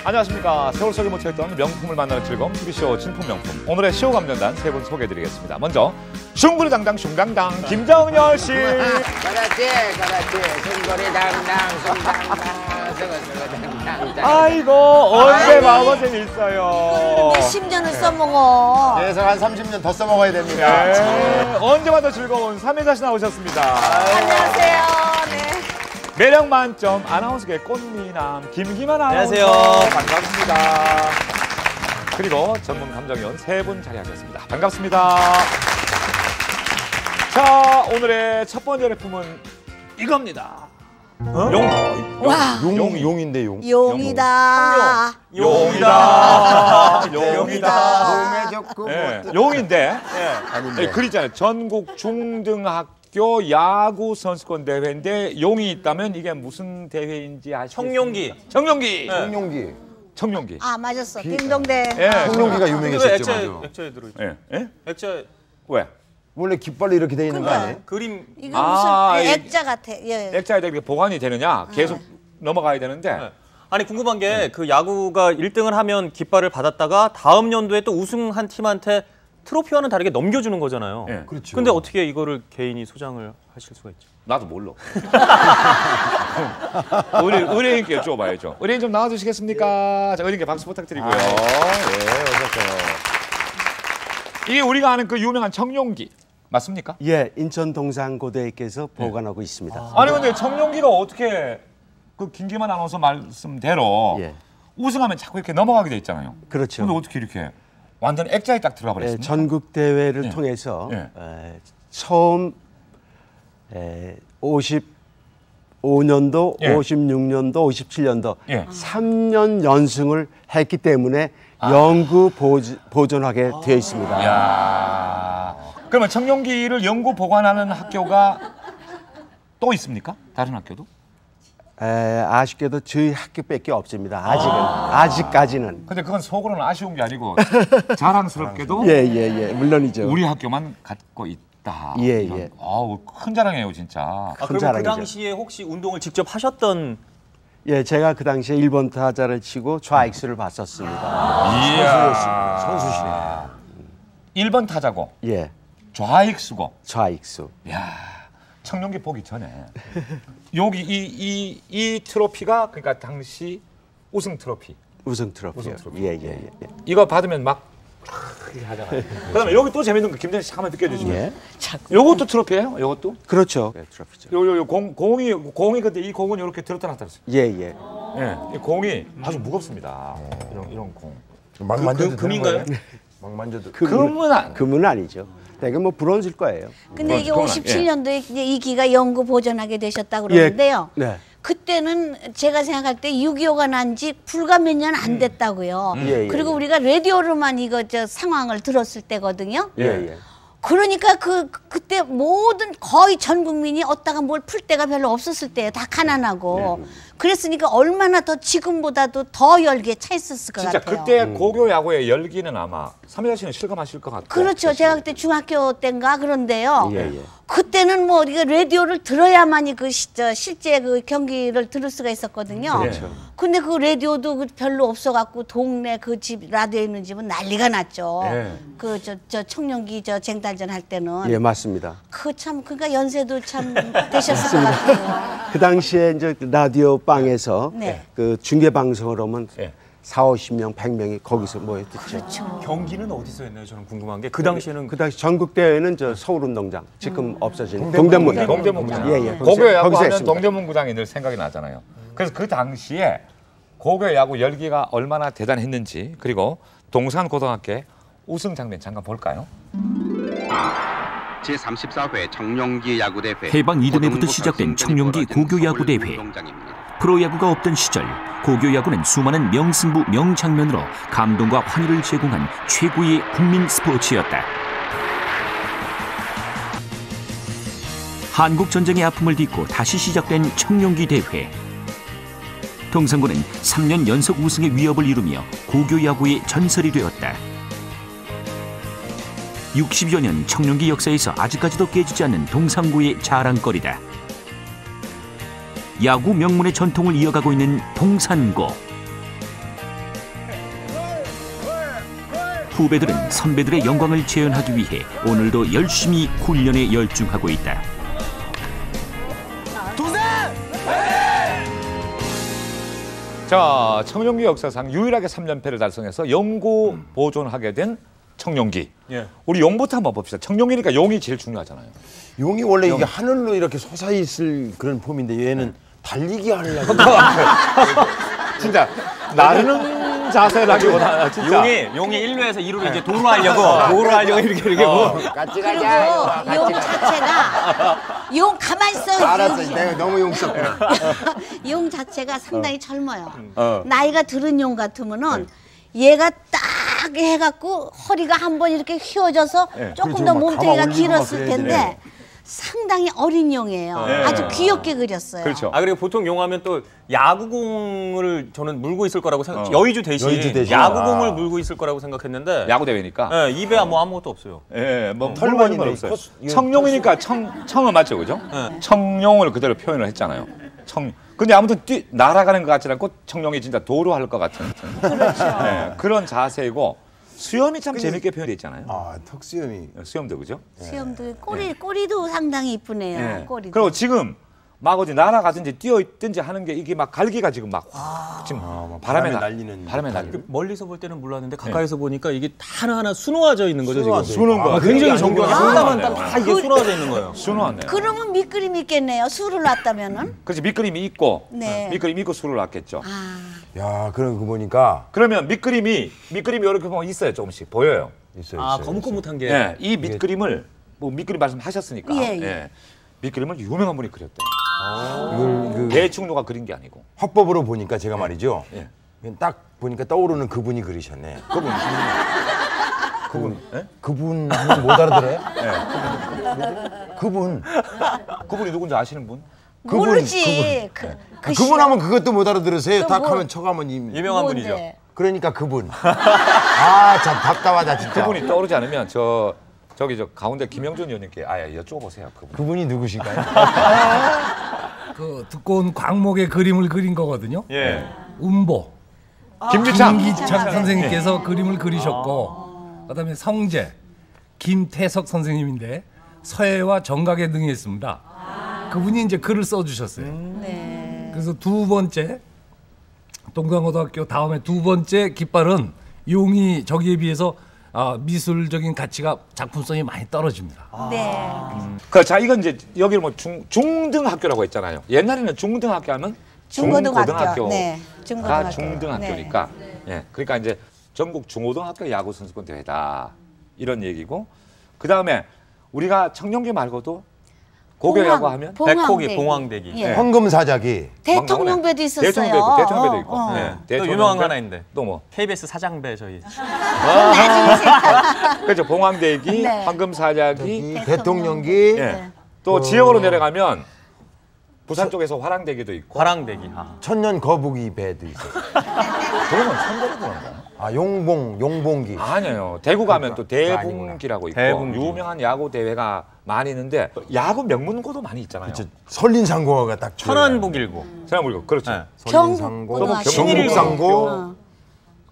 안녕하십니까. 세월 속에 묻혀있던 명품을 만나는 즐거움 TV쇼 진품 명품. 오늘의 시호 감정단 세 분 소개해드리겠습니다. 먼저 슝구리당당 슝당당 김정열 씨. 그렇지. 슝구리당당 슝당당. 아이고 언제 마음은 재밌어요. 몇십 년을 써먹어. 그래서 한 30년 더 써먹어야 됩니다. 네. 언제만 더 즐거운 3회자 씨 나오셨습니다. 안녕하세요. 네. 매력 만점 아나운서계 꽃미남 김기만 아나운서. 안녕하세요. 반갑습니다. 그리고 전문 감정위원 세 분 자리하셨습니다. 반갑습니다. 자, 오늘의 첫 번째 제품은 이겁니다. 용. 와. 용인데 용. 용이다. 용이다. 몸에 좋고 네, 용인데 아닌데. 글 있잖아요. 전국 중등학교 야구 선수권 대회인데 용이 있다면 이게 무슨 대회인지 아시죠? 청룡기. 청룡기. 청룡기. 청룡기. 아 맞았어. 딩동댕. 예. 청룡기가 이거 유명했었죠. 맞아. 액체에 들어있죠. 예. 예? 액체 왜? 원래 깃발로 이렇게 돼 있는 거 아니에요? 그림. 이거 아, 무슨 이- 액자 같아. 예. 액자에 이렇게 보관이 되느냐? 계속 넘어가야 되는데. 네. 아니 궁금한 게 그 야구가 1등을 하면 깃발을 받았다가 다음 연도에 또 우승한 팀한테 트로피와는 다르게 넘겨주는 거잖아요. 예. 그렇죠. 근데 어떻게 이거를 개인이 소장을 하실 수가 있죠? 나도 몰라. 의뢰인께 여쭤봐야죠. 의뢰인 좀 나와주시겠습니까? 자, 의뢰인께 박수 부탁드리고요. 예, 어서오세요. 이게 우리가 아는 그 유명한 청룡기 맞습니까? 예, 인천 동산고대에서 보관하고 있습니다. 아니 근데 청룡기가 어떻게 그 김기만 아나운서 말씀대로 예. 우승하면 자꾸 이렇게 넘어가게 돼 있잖아요. 그렇죠. 근데 어떻게 이렇게 완전 액자에 딱 들어가 예, 버렸습니까? 전국 대회를 예. 통해서 예. 처음 55년도, 예. 56년도, 57년도 예. 3년 연승을 했기 때문에 영구 보존하게 되어 있습니다. 이야. 그러면 청룡기를 연구 보관하는 학교가 또 있습니까? 다른 학교도? 아쉽게도 저희 학교밖에 없습니다. 아직까지는. 근데 그건 속으로는 아쉬운 게 아니고 자랑스럽게도 예, 물론이죠. 우리 학교만 갖고 있다. 예, 이런. 예. 아우, 큰 자랑이에요, 진짜. 아, 큰 그러면 그 자랑이죠. 당시에 혹시 운동을 직접 하셨던 예, 제가 그 당시에 1번 타자를 치고 좌익수를 봤었습니다. 이야. 선수시네. 1번 타자고 예, 좌익수고. 좌익수. 야, 청룡기 보기 전에 여기 이 트로피가 그러니까 당시 우승 트로피. 우승 트로피요. 예. 이거 받으면 막 이렇게 하잖아요. 그다음에 여기 또 재밌는 거 김대현 씨 한번 느껴주시면. 예. 요것도 트로피예요? 요것도? 그렇죠. 예, 트로피죠. 요 공이 근데 이 공은 이렇게 들었다 놨다 했어요. 예. 예, 이 공이 아주 무겁습니다. 이런 공. 막 만져도 금인가요? 되는 거예요? 막 만져도. 금은 아니죠. 되게 뭐 브론즈일 거예요. 근데 이게 그건 57년도에 이제 이 기가 연구 보존하게 되셨다고 그러는데요. 네. 그때는 제가 생각할 때 6.25가 난 지 불과 몇 년 안 됐다고요. 예. 그리고 우리가 라디오로만 이거 상황을 들었을 때거든요. 예. 그러니까 그때 모든 거의 전 국민이 얻다가 뭘 풀 데가 별로 없었을 때예요. 다 가난하고. 그랬으니까 얼마나 더 지금보다도 더 열기에 차 있었을 것 진짜 같아요. 그때 고교 야구의 열기는 아마 삼혜자 씨는 실감하실 것 같고. 그렇죠. 제가 그때 중학교 때인가 그런데요. 예. 그때는 뭐 우리가 라디오를 들어야만이 실제 그 경기를 들을 수가 있었거든요. 그렇죠. 근데 그 라디오도 별로 없어갖고 동네 그 집 라디오 있는 집은 난리가 났죠. 예. 저 청룡기 쟁달전 할 때는 예, 맞습니다. 그러니까 연세도 참 되셨을 것 같아요. 그 당시에 이제 라디오 방에서 네. 그 중계 방송을 하면 예. 40-50명, 100명이 거기서 모였죠. 그렇죠. 경기는 어디서 했나요? 저는 궁금한 게 그 당시에는 그 당시 전국 대회는 저 서울운동장, 지금 없어진 동대문. 동대문구장. 예. 고교 야구 거기서 하면 했습니다. 동대문구장이 늘 생각이 나잖아요. 그래서 그 당시에 고교 야구 열기가 얼마나 대단했는지 그리고 동산고등학교의 우승 장면 잠깐 볼까요? 제34회 청룡기 야구대회 해방 이듬해부터 시작된 청룡기 고교야구대회. 프로야구가 없던 시절 고교야구는 수많은 명승부 명장면으로 감동과 환희를 제공한 최고의 국민 스포츠였다. 한국전쟁의 아픔을 딛고 다시 시작된 청룡기 대회. 동산고는 3년 연속 우승의 위협을 이루며 고교야구의 전설이 되었다. 60여 년 청룡기 역사에서 아직까지도 깨지지 않는 동산고의 자랑거리다. 야구 명문의 전통을 이어가고 있는 동산고. 후배들은 선배들의 영광을 재현하기 위해 오늘도 열심히 훈련에 열중하고 있다. 자, 청룡기 역사상 유일하게 3連패를 달성해서 영구 보존하게 된 청룡기. 예. 우리 용부터 한번 봅시다. 청룡기니까 용이 제일 중요하잖아요. 용이 원래 이게 하늘로 이렇게 솟아 있을 그런 폼인데 얘는 달리기 하려고. 진짜 나르는 자세라기보다 진짜. 용이 1루에서 2루로 이제 도루하려고 이렇게 같이 그리고 가자. 용 자체가 용 가만히 있어. 알았어. 내가 너무 용 썼구나. 용 자체가 상당히 젊어요. 나이가 들은 용 같으면은 얘가 딱 해갖고 허리가 한번 이렇게 휘어져서 조금 그렇죠. 더 막 몸뚱이가 감아 올리고 길었을 막 텐데 그래야지. 상당히 어린 용이에요. 아주 귀엽게 그렸어요. 그렇죠. 그리고 보통 용하면 또 야구공을 저는 물고 있을 거라고 생각. 여의주 대신 야구공을 물고 있을 거라고 생각했는데. 야구 대회니까. 예, 입에 뭐 아무것도 없어요. 예, 뭐 털만이 털만 없어요. 이건 청룡이니까 청은 맞죠, 그죠? 청룡을 그대로 표현을 했잖아요. 근데 아무튼 날아가는 것 같지 않고 청룡이 진짜 도루할 것 같은. 그렇죠. 예, 그런 자세이고 수염이 참 재밌게 표현되어 있잖아요. 아, 턱수염이. 수염도 그죠? 수염도 꼬리도 상당히 이쁘네요. 예. 꼬리도. 그리고 지금 막 어디 날아가든지 뛰어있든지 하는 게 이게 막 갈기가 지금 막 지금 바람에 날리는. 멀리서 볼 때는 몰랐는데 가까이서 보니까 이게 하나하나 수놓아져 있는 거죠, 지금. 수놓은 거. 굉장히 정교하게 한 땀 한 땀 수놓았네요. 다 이게 수놓아져 있는 거예요. 수놓았네요. 그러면 밑그림이 있겠네요. 술을 놨다면은. 그렇지, 밑그림이 있고 네. 밑그림이 있고 술을 놨겠죠. 야, 그럼 그 보니까 그러면 밑그림이 이렇게 보면 있어요. 조금씩 보여요. 있어요. 거뭇거뭇한 게. 예, 이 밑그림을 뭐 밑그림 말씀하셨으니까 예. 밑그림을 유명한 분이 그렸대요. 이걸 그 대충 누가 그린 게 아니고. 화법으로 보니까 제가 말이죠. 예. 그냥 딱 보니까 떠오르는 그분이 그리셨네. 그분 하면 못 알아들어요? 그분이 누군지 아시는 분? 모르지. 그분 하면 그것도 못 알아들으세요. 딱 하면 척하면 유명한 분이죠. 그러니까 그분. 아, 참 답답하다 진짜. 그분이 떠오르지 않으면 저기 가운데 김영준 의원님께 여쭤보세요. 그분이 누구실까요? 그 두꺼운 광목의 그림을 그린 거거든요. 예. 운보 김기창. 김기창 선생님께서 그림을 그리셨고, 그다음에 성재 김태석 선생님인데 서예와 정각에 능했습니다. 그분이 이제 글을 써주셨어요. 네. 그래서 두 번째 동강고등학교 다음에 두 번째 깃발은 용이 저기에 비해서 미술적인 가치가 작품성이 많이 떨어집니다. 네. 자, 이건 이제 여기 뭐 중등학교라고 했잖아요. 옛날에는 중등학교 하면 중고등학교. 네. 중고등학교가 중등학교니까. 예. 그러니까 이제 전국 중고등학교 야구 선수권 대회다. 이런 얘기고. 그다음에 우리가 청룡기 말고도 고교 야구 하면 백호기, 봉황대기. 예. 황금사자기. 대통령배도 있었어요. 대통령배도 있고. 네. 또 유명한 거 하나 있는데. 또 뭐? KBS 사장배 저희. 그렇죠. 봉황대기, 네. 황금사자기, 대통령기. 예. 또 지역으로 내려가면 부산 쪽에서 화랑대기도 있고. 화랑대기. 천년 거북이 배도 있어요. 그러면 천대구인가? 아, 용봉기. 아니에요. 대구 가면 또 대붕기라고 있고 대붕기. 유명한 야구 대회가 많이 있는데 야구 명문고도 많이 있잖아요. 설린상고가 딱 천안북일고. 생각해보니까 그렇죠. 네. 설린상고, 경고등학교. 경북상고,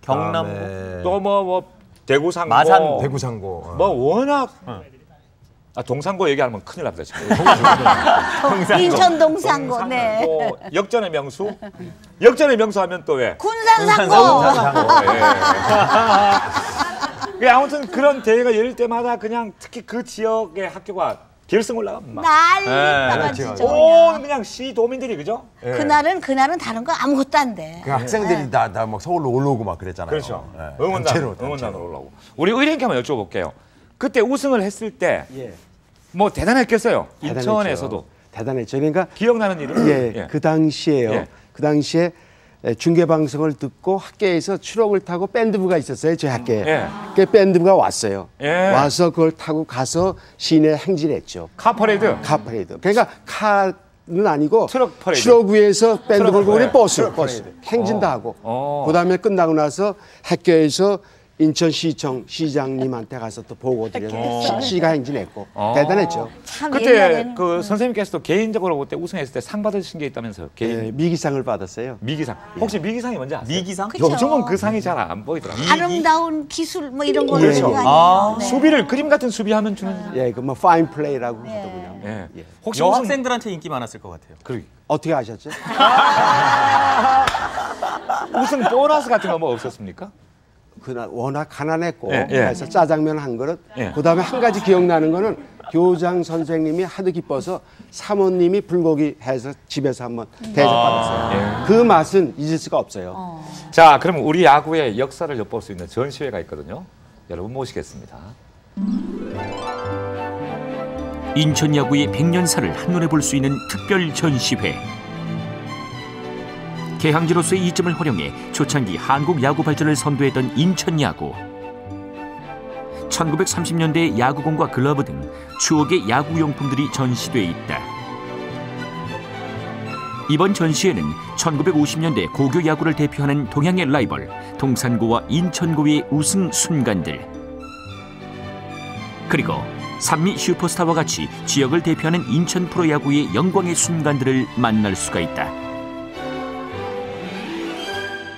경남고. 또 뭐 대구상고, 마산고. 대구상고. 뭐 워낙 동상고 얘기하면 큰일 납니다. 지금. 인천 동상고. 네. 역전의 명수. 역전의 명수 하면 또 왜? 군산상고. 예. 아무튼 그런 대회가 열릴 때마다 그냥 특히 그 지역의 학교가 결승 올라가면 막 난리 나가지. 온 그냥 시도민들이 그죠? 그날은 다른 거 아무것도 안 돼. 그 학생들이 다 막 서울로 올라오고 막 그랬잖아요. 그렇죠. 예. 응원단으로 올라오고. 우리 의뢰인께 한번 여쭤볼게요. 그때 우승을 했을 때 뭐 대단했겠어요. 인천에서도. 대단했죠. 그러니까 기억나는 일은? 그 당시에요. 예. 그 당시에 중계 방송을 듣고 학교에서 추록을 타고 밴드부가 있었어요. 저희 학교에. 예. 그 밴드부가 왔어요. 예. 와서 그걸 타고 가서 시내 행진했죠. 카퍼레이드. 카퍼레이드. 그러니까 카는 아니고 트럭 퍼레이드. 트럭 위에서 밴드 몰고 우리 버스 트럭 퍼레이드. 행진도 하고. 어. 그다음에 끝나고 나서 학교에서 인천시청 시장님한테 가서 또 보고 드려서 시가 행진했고 대단했죠. 참 그때 옛날에는. 그 선생님께서도 개인적으로 그때 우승했을 때 상 받으신 게 있다면서요? 개인 예, 미기상을 받았어요. 미기상. 혹시 미기상이 뭔지 아세요? 미기상? 그쵸. 요즘은 그 상이 잘 안 보이더라고요. 아름다운 기술 뭐 이런 거는 그렇죠. 그거 아니에요. 네. 수비를 그림 같은 수비하면 주는. 예, 그 뭐 파인 플레이라고 하더군요. 예. 예. 혹시 우승 여학생들한테 인기 많았을 것 같아요. 어떻게 아셨죠? 우승 보너스 같은 거 뭐 없었습니까? 그날 워낙 가난했고 예, 예. 그래서 짜장면 한 그릇. 예. 그다음에 한 가지 기억나는 거는 교장 선생님이 하도 기뻐서 사모님이 불고기 해서 집에서 한번 대접받았어요. 그 맛은 잊을 수가 없어요. 자, 그럼 우리 야구의 역사를 엿볼 수 있는 전시회가 있거든요. 여러분 모시겠습니다. 인천 야구의 100년사를 한눈에 볼 수 있는 특별 전시회. 개항지로서의 이점을 활용해 초창기 한국 야구 발전을 선도했던 인천 야구. 1930년대의 야구공과 글러브 등 추억의 야구용품들이 전시돼 있다. 이번 전시회는 1950년대 고교 야구를 대표하는 동양의 라이벌 동산고와 인천고의 우승 순간들, 그리고 산미 슈퍼스타와 같이 지역을 대표하는 인천 프로야구의 영광의 순간들을 만날 수가 있다.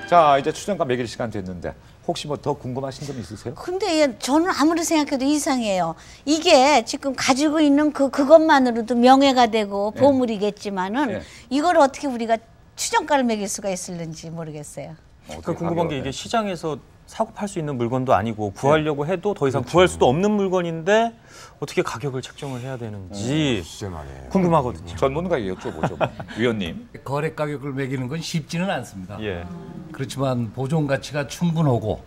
자, 이제 추정가 매길 시간 됐는데 혹시 뭐 더 궁금하신 점 있으세요? 근데 저는 아무리 생각해도 이상해요. 이게 지금 가지고 있는 그것만으로도 명예가 되고 보물이겠지만은 예. 이걸 어떻게 우리가 추정가를 매길 수가 있을는지 모르겠어요. 그 궁금한 게 이게 시장에서 사고 팔 수 있는 물건도 아니고 구하려고 해도 더 이상 구할 수도 없는 물건인데 어떻게 가격을 책정을 해야 되는지 궁금하거든요. 전문가에게 여쭤보죠. 위원님. 거래 가격을 매기는 건 쉽지는 않습니다. 예. 그렇지만 보존 가치가 충분하고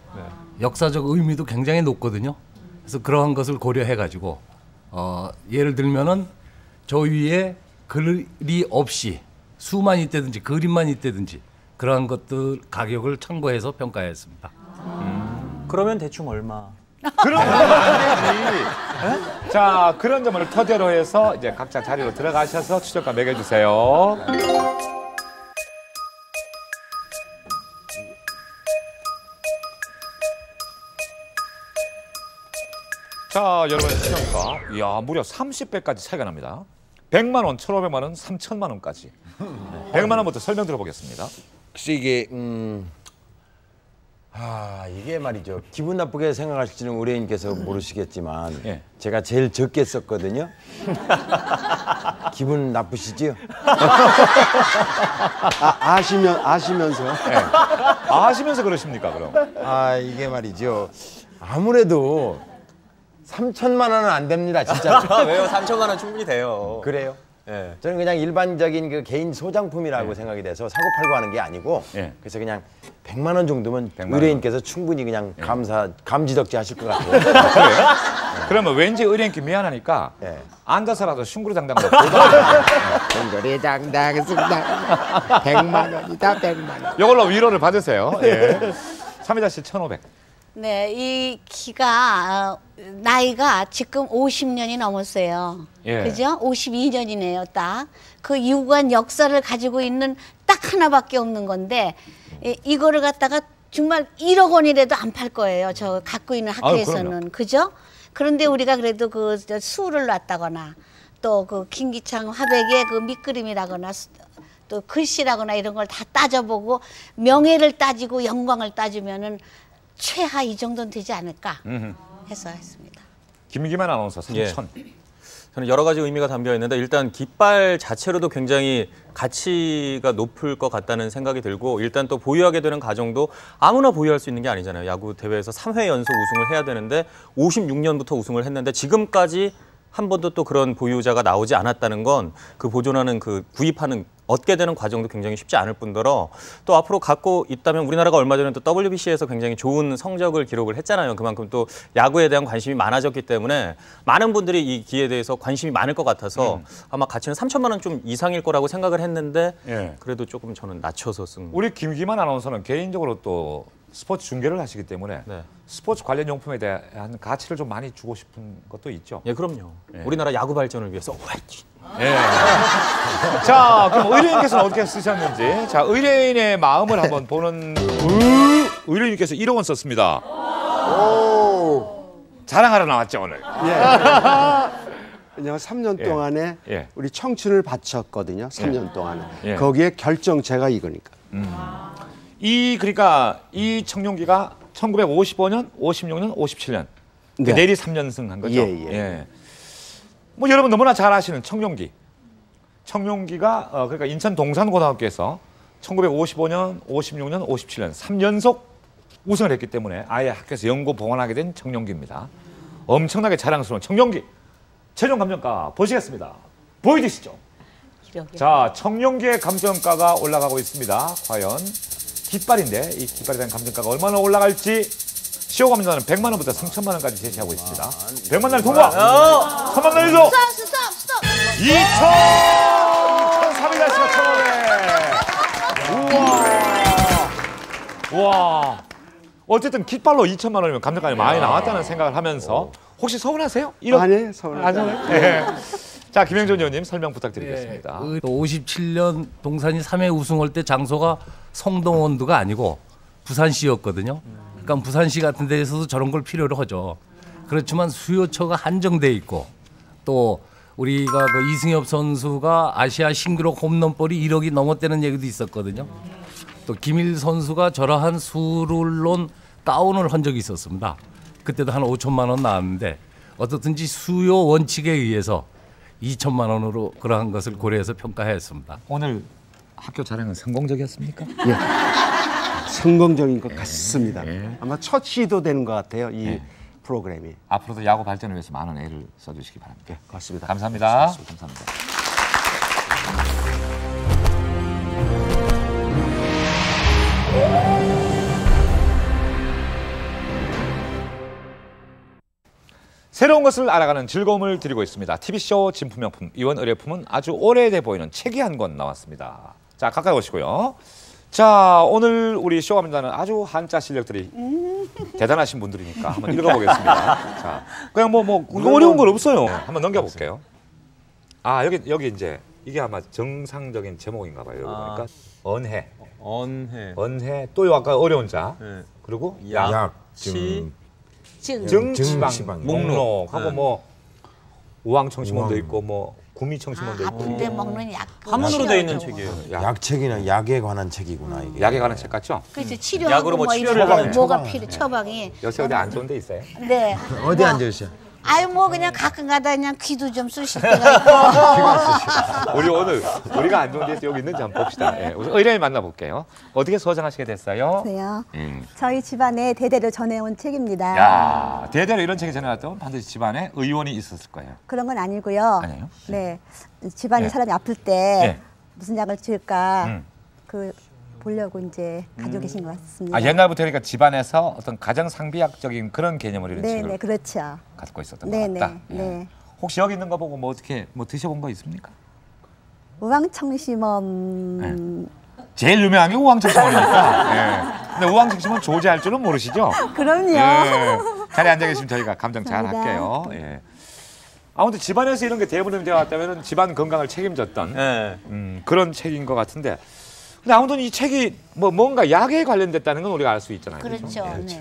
역사적 의미도 굉장히 높거든요. 그래서 그러한 것을 고려해 가지고 예를 들면은 저 위에 글이 없이 수만 있다든지 그림만 있다든지 그러한 것들 가격을 참고해서 평가했습니다. 그러면 대충 얼마? 그런 안 되지. 자, 그런 점을 토대로 해서 이제 각자 자리로 들어가셔서 추정가 매겨주세요. 자, 여러분의 추정가. 이야, 무려 30배까지 차이가 납니다. 100만 원, 1,500만 원, 3,000만 원까지. 100만 원부터 설명 들어보겠습니다. 혹시 이게 이게 말이죠. 기분 나쁘게 생각하실지는 의뢰인께서 모르시겠지만 예. 제가 제일 적게 썼거든요. 기분 나쁘시지요? 아시면서요? 아시면서 그러십니까, 그럼? 이게 말이죠. 아무래도 3,000만 원은 안 됩니다, 진짜. 왜요? 3천만 원 충분히 돼요. 그래요? 예. 저는 그냥 일반적인 그 개인 소장품이라고 생각이 돼서 사고 팔고 하는 게 아니고 예. 그래서 그냥 100만 원 정도면 100만 원. 의뢰인께서 충분히 그냥 감지덕지 하실 것 같아요. 그래요? 그러면 왠지 의뢰인께 미안하니까 예. 앉아서라도 슝구리장장 먹고 동거리 당당했습니다. 100만 원이다, 100만 원. 이걸로 위로를 받으세요. 예. 삼희자 씨 1,500. 네, 이 키가 나이가 지금 50년이 넘었어요. 예. 그죠? 52년이네요, 딱. 그 유구한 역사를 가지고 있는 딱 하나밖에 없는 건데 이거를 갖다가 정말 1억 원이라도 안 팔 거예요. 저 갖고 있는 학교에서는. 그럼요. 그죠? 그런데 우리가 그래도 그 수를 놨다거나 또 그 김기창 화백의 그 밑그림이라거나 또 글씨라거나 이런 걸 다 따져보고 명예를 따지고 영광을 따지면은 최하 이 정도는 되지 않을까 해서 했습니다. 김기만 아나운서 3,000. 저는 여러 가지 의미가 담겨 있는데 일단 깃발 자체로도 굉장히 가치가 높을 것 같다는 생각이 들고 일단 또 보유하게 되는 가정도 아무나 보유할 수 있는 게 아니잖아요. 야구 대회에서 3회 연속 우승을 해야 되는데 56년부터 우승을 했는데 지금까지 한 번도 또 그런 보유자가 나오지 않았다는 건 그 보존하는 그 구입하는 얻게 되는 과정도 굉장히 쉽지 않을 뿐더러 또 앞으로 갖고 있다면 우리나라가 얼마 전에 또 WBC에서 굉장히 좋은 성적을 기록을 했잖아요. 그만큼 또 야구에 대한 관심이 많아졌기 때문에 많은 분들이 이 기회에 대해서 관심이 많을 것 같아서 아마 가치는 3천만 원 좀 이상일 거라고 생각을 했는데 예. 그래도 조금 저는 낮춰서 쓴. 우리 김기만 아나운서는 개인적으로 또 스포츠 중계를 하시기 때문에 네. 스포츠 관련 용품에 대한 가치를 좀 많이 주고 싶은 것도 있죠. 예, 그럼요. 예. 우리나라 야구 발전을 위해서 화이팅! 예. 자, 그럼 의뢰인께서는 어떻게 쓰셨는지. 자, 의뢰인의 마음을 한번 보는 의뢰인께서 1억 원 썼습니다. 자랑하러 나왔죠 오늘. 왜냐면 3년 예. 동안에 예. 우리 청춘을 바쳤거든요. 3년 동안에. 예. 거기에 결정체가 이거니까. 그러니까 이 청룡기가 1955년, 56년, 57년 네. 내리 3년승 한 거죠. 예. 뭐 여러분 너무나 잘 아시는 청룡기. 청룡기가 그러니까 인천 동산고등학교에서 1955년, 56년, 57년 3연속 우승을 했기 때문에 아예 학교에서 연고 봉헌하게 된 청룡기입니다. 엄청나게 자랑스러운 청룡기. 최종 감정가 보시겠습니다. 보여주시죠. 자, 청룡기의 감정가가 올라가고 있습니다. 과연 깃발인데 이 깃발에 대한 감정가가 얼마나 올라갈지 시호 감정가는 100만 원부터 3천만 원까지 제시하고 있습니다. 100만 원을 통과! 3만 원이죠! 스톱! 2,300이 다시가 1,500! 우와! 어쨌든 깃발로 2천만 원이면 감정가가 많이 나왔다는 생각을 하면서 혹시 서운하세요? 아니, 서운하지 않아요. 네. 자, 김영준 의원님 설명 부탁드리겠습니다. 57년 동산이 3회 우승할 때 장소가 성동원도가 아니고 부산시였거든요. 그러니까 부산시 같은 데에서도 저런 걸 필요로 하죠. 그렇지만 수요처가 한정돼 있고 또 우리가 그 이승엽 선수가 아시아 신기록 홈런볼이 1억이 넘었다는 얘기도 있었거든요. 또 김일 선수가 저러한 수를 놓은 다운을 한 적이 있었습니다. 그때도 한 5천만 원 나왔는데 어떻든지 수요 원칙에 의해서 2천만 원으로 그러한 것을 고려해서 평가했습니다. 오늘 학교 자랑은 성공적이었습니까? 성공적인 것 같습니다. 예. 아마 첫 시도되는 것 같아요. 이 프로그램이. 앞으로도 야구 발전을 위해서 많은 애를 써주시기 바랍니다. 고맙습니다. 감사합니다. 감사합니다. 새로운 것을 알아가는 즐거움을 드리고 있습니다. TV쇼 진품명품 이원 의뢰품은 아주 오래돼 보이는 책이 한 권 나왔습니다. 자, 가까이 오시고요. 자, 오늘 우리 쇼감자는 아주 한자 실력들이 대단하신 분들이니까 한번 읽어보겠습니다. 자, 그냥 뭐 어려운 건 없어요. 한번 넘겨볼게요. 아, 여기 이제 이게 아마 정상적인 제목인가 봐요. 여기 보니까 언해, 언해 또 아까 어려운 자, 그리고 약치 정치방 목록하고 뭐 우황청심원도 있고 뭐 구미청심원도 있고 아픈데 먹는 약. 한문으로 되어 있는 책이에요. 약책이나 약에 관한 책이구나 이게. 약에 관한 책 같죠? 그렇죠. 치료. 약으로 뭐 치료를 하는 뭐가 필요? 처방이. 요새 어디 안 좋은 데 있어요? 네. 어디 앉아 있어요? 아유 뭐 그냥 가끔 가다 그냥 귀도 좀 쑤실 때가 있고. 우리 오늘 우리가 안 좋은 데서 여기 있는지 한번 봅시다. 예, 우선 의뢰인 만나볼게요. 어떻게 소장하시게 됐어요? 요 저희 집안에 대대로 전해온 책입니다. 야, 대대로 이런 책이 전해왔다면 반드시 집안에 의원이 있었을 거예요. 그런 건 아니고요. 아니에요? 네, 집안에 네. 사람이 아플 때 네. 무슨 약을 줄까 그 보려고 이제 가지고 계신 것 같습니다. 아, 옛날부터 그러니까 집안에서 어떤 가정 상비약적인 그런 개념을 이런 책을 네네, 그렇죠. 갖고 있었던 것 네네, 같다. 예. 네. 혹시 여기 있는 거 보고 뭐 어떻게 뭐 드셔본 거 있습니까? 우황청심원. 제일 유명한 게 우황청심원이니까. 예. 근데 우황청심원 조제할 줄은 모르시죠? 그럼요. 예. 자리에 앉아 계시면 저희가 감정 잘 감사합니다. 할게요. 예. 아무튼 집안에서 이런 게 대부분 되어 왔다면 집안 건강을 책임졌던 그런 책인 것 같은데. 근데 아무튼 이 책이 뭐 뭔가 약에 관련됐다는 건 우리가 알 수 있잖아요. 그렇죠. 그죠? 네.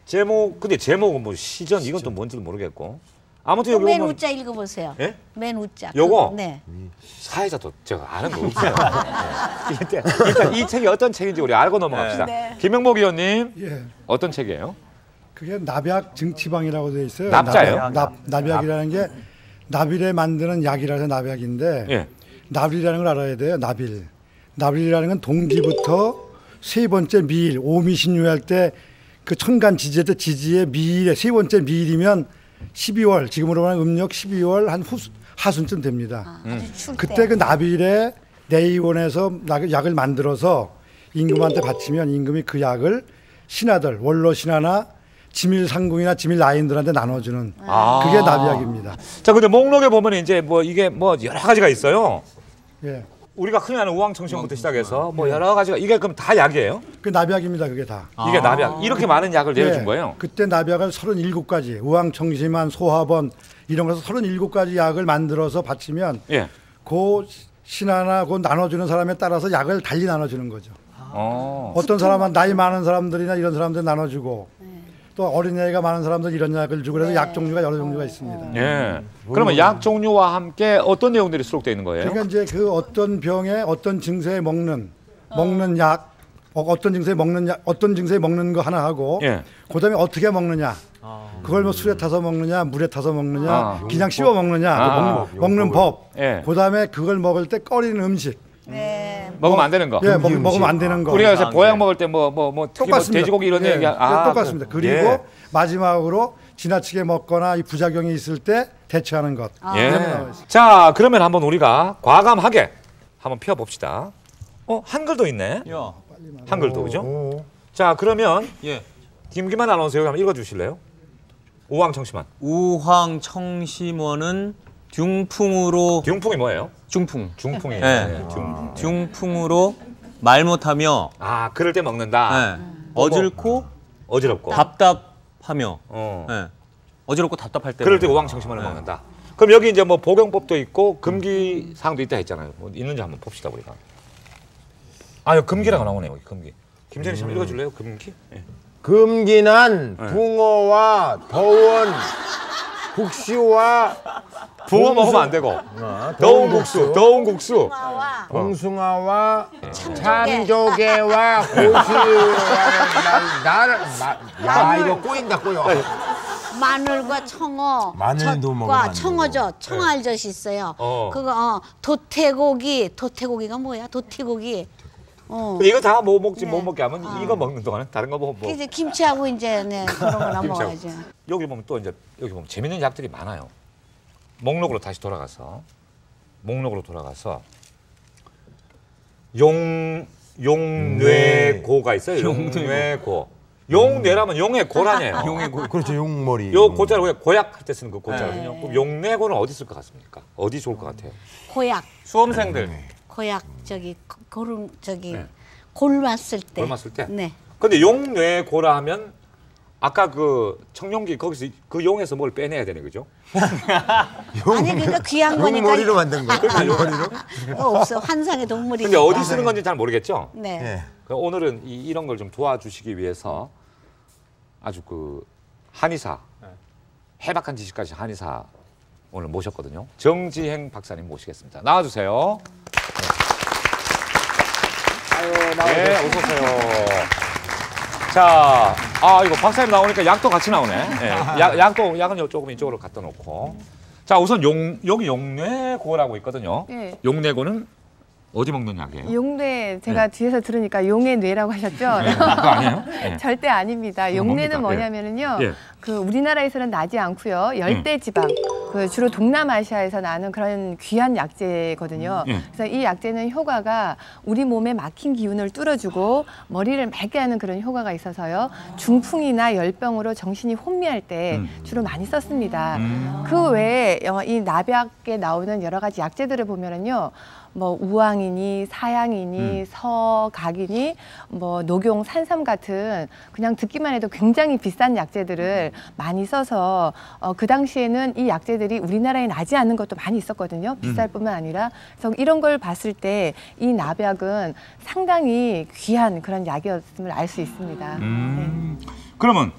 제목 근데 제목은 뭐 시전 이건 또 뭔지도 모르겠고. 아무튼 여기 맨 보면 우자 읽어보세요. 예? 맨 우자. 요거? 그거, 네. 사회자도 제가 아는 거 없어요. 네. 일단 이 책이 어떤 책인지 우리 알고 넘어갑시다. 네. 김명복 의원님 예, 어떤 책이에요? 그게 납약 증치방이라고 되어 있어요. 납자요? 납약이라는 게 나빌에 만드는 약이라서 납약인데 예. 나빌이라는 걸 알아야 돼요. 나빌. 나빌이라는 건 동지부터 세 번째 미일, 오미신유할 때 그 천간 지지할 때 지지의 미일에 세 번째 미일이면 12월, 지금으로 말하면 음력 12월 한 하순쯤 됩니다. 아주 추울 그때 때. 그 나빌에 내의원에서 약을 만들어서 임금한테 바치면 임금이 그 약을 신하들, 원로 신하나 지밀 상궁이나 지밀 라인들한테 나눠주는 그게 나비약입니다. 자, 근데 목록에 보면 이제 뭐 이게 뭐 여러 가지가 있어요. 예, 우리가 흔히 아는 우황청심부터 시작해서 뭐 여러 가지가 이게 그럼 다 약이에요? 그 나비약입니다. 그게 다. 이게 납약 이렇게 많은 약을 내려준 예, 거예요? 그때 나비약을 37가지, 우황청심환, 소화번 이런 거서 37가지 약을 만들어서 바치면 예. 그 신하나 그 나눠주는 사람에 따라서 약을 달리 나눠주는 거죠. 어떤 사람은 나이 많은 사람들이나 이런 사람들 나눠주고 또 어린아이가 많은 사람들 이런 약을 주고 그래서 약 종류가 여러 종류가 있습니다. 예. 그러면 약 종류와 함께 어떤 내용들이 수록되어 있는 거예요? 그러니까 이제 그 어떤 병에 어떤 증세에 먹는 약, 어떤 증세에 먹는 약, 어떤 증세에 먹는 거 하나 하고, 예. 그다음에 어떻게 먹느냐. 그걸 뭐 술에 타서 먹느냐, 물에 타서 먹느냐, 그냥 씹어 먹느냐, 먹는 법. 예. 그다음에 그걸 먹을 때 꺼리는 음식. 네. 먹으면 안 되는 거. 예, 먹으면 안 되는 거. 우리가 요새 보약 먹을 때 뭐 특히 뭐 똑같습니다. 돼지고기 이런 예, 얘기 똑같습니다. 그리고 예. 마지막으로 지나치게 먹거나 이 부작용이 있을 때 대처하는 것. 예. 자, 그러면 한번 우리가 과감하게 한번 펴 봅시다. 한글도 있네. 야. 한글도 그죠? 자, 그러면 예. 김기만 아나운서 한번 읽어 주실래요? 우황청심원. 우황청심원은 둥풍으로 둥풍이 뭐예요? 중풍. 중풍이. 네. 둥풍. 중풍으로 말 못하며 그럴 때 먹는다. 네. 어질고 어지럽고. 답답하며 네. 어지럽고 답답할 때 그럴 때 우황청심원을 먹는다. 그럼 여기 이제 뭐 복용법도 있고 금기 사항도 있다 했잖아요. 뭐 있는지 한번 봅시다 우리가. 여기 금기라고 나오네요. 여기 금기. 김재리 씨 한번 읽어줄래요? 금기? 예. 금기는 붕어와 더운 국시와 붕어 먹으면 안 되고. 더운 국수. 더운 국수. 봉숭아와 참조개와 고수야 이거 꼬인다 꼬여. 마늘과 청어, 마늘도 먹으면 젓과 안 청어젓, 청알젓이 있어요. 그거 도태고기가 뭐야? 도태고기. 이거 다 뭐 먹지 못 먹게 하면 이거 먹는 동안은 다른 거 뭐. 이제 김치하고 이제 그런 거나 먹어야죠. 여기 보면 또 이제 여기 보면 재밌는 약들이 많아요. 목록으로 다시 돌아가서 용뇌고가 있어요. 용뇌고. 용뇌라면 용의 고라네요. 용의 고 그렇죠 용머리. 요 고자를 우리가 고약 할 때 쓰는 그 고자거든요. 그럼 용뇌고는 어디 쓸 것 같습니까? 어디 좋을 것 같아요? 고약. 수험생들. 고약 골맞을 때. 골맞을 때. 네. 근데 용뇌고라 하면 아까 그 청룡기 거기서 그 용에서 뭘 빼내야 되네 그죠? 아니 그러니까 귀한 거니까. 용머리로 만든 거. 용머리로? 없어 환상의 동물이니까. 근데 어디 쓰는 건지 잘 모르겠죠? 네. 오늘은 이런 걸 좀 도와주시기 위해서 아주 그 한의사 해박한 지식까지 한의사 오늘 모셨거든요. 정지행 박사님 모시겠습니다. 나와주세요. 네, 어서 오세요. 자, 이거 박사님 나오니까 약도 같이 나오네. 네, 약은 조금 이쪽으로 갖다 놓고. 자, 우선 여기 용뇌고라고 있거든요. 네. 용뇌고는 어디 먹는 약이에요? 용뇌 제가 뒤에서 들으니까 용의 뇌라고 하셨죠? 네, 그거 아니에요? 네. 절대 아닙니다. 용뇌는 뭡니까? 뭐냐면은요. 예. 그 우리나라에서는 나지 않고요. 열대 지방, 그 주로 동남아시아에서 나는 그런 귀한 약재거든요. 그래서 이 약재는 효과가 우리 몸에 막힌 기운을 뚫어주고 머리를 맑게 하는 그런 효과가 있어서요. 중풍이나 열병으로 정신이 혼미할 때 주로 많이 썼습니다. 그 외에 이 나백에 나오는 여러 가지 약재들을 보면은요. 뭐 우황이니 사양이니 서각이니 뭐 녹용 산삼 같은 그냥 듣기만 해도 굉장히 비싼 약재들을 많이 써서 그 당시에는 이 약재들이 우리나라에 나지 않는 것도 많이 있었거든요. 비쌀 뿐만 아니라. 그래서 이런 걸 봤을 때 이 나백은 상당히 귀한 그런 약이었음을 알 수 있습니다. 네. 그러면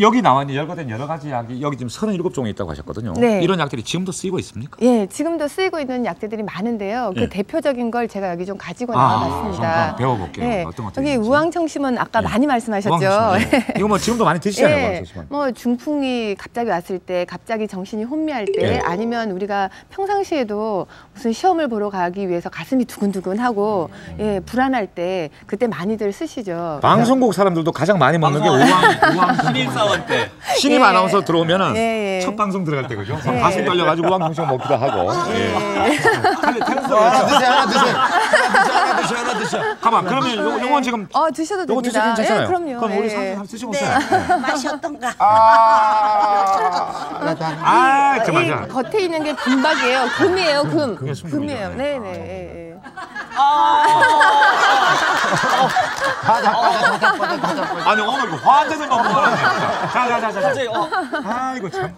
여기 나와 있는 열거된 여러 가지 약이 여기 지금 37종이 있다고 하셨거든요. 네. 이런 약들이 지금도 쓰이고 있습니까? 예, 지금도 쓰이고 있는 약재들이 많은데요. 그 대표적인 걸 제가 여기 좀 가지고 나와봤습니다. 한번 배워볼게요. 예, 어떤 것들이 여기 있는지. 우황청심원 아까 많이 말씀하셨죠. 우황청심원. 이거 뭐 지금도 많이 드시잖아요. 우황청심원. 뭐 중풍이 갑자기 왔을 때, 갑자기 정신이 혼미할 때, 아니면 우리가 평상시에도 무슨 시험을 보러 가기 위해서 가슴이 두근두근하고 불안할 때 그때 많이들 쓰시죠. 방송국 사람들도 가장 많이 먹는 게 우황 신입사원 때. 신입 아나운서 들어오면은 첫 방송 들어갈 때 그죠? 가슴 떨려가지고 우황청심원 먹기도 하고. 하나 드셔. 가만. 그러면 요건 지금 드셔도 요거 됩니다. 드셔도 괜찮아요. 예, 그럼요. 그럼 우리 한번 드셔보세요. 맛이 어떤가? 그 맞아. 이 겉에 있는 게 금박이에요. 금이에요, 금. 금이에요. 네네. 아니 오늘 환자들 먹는 거라네. 자. 이거 참.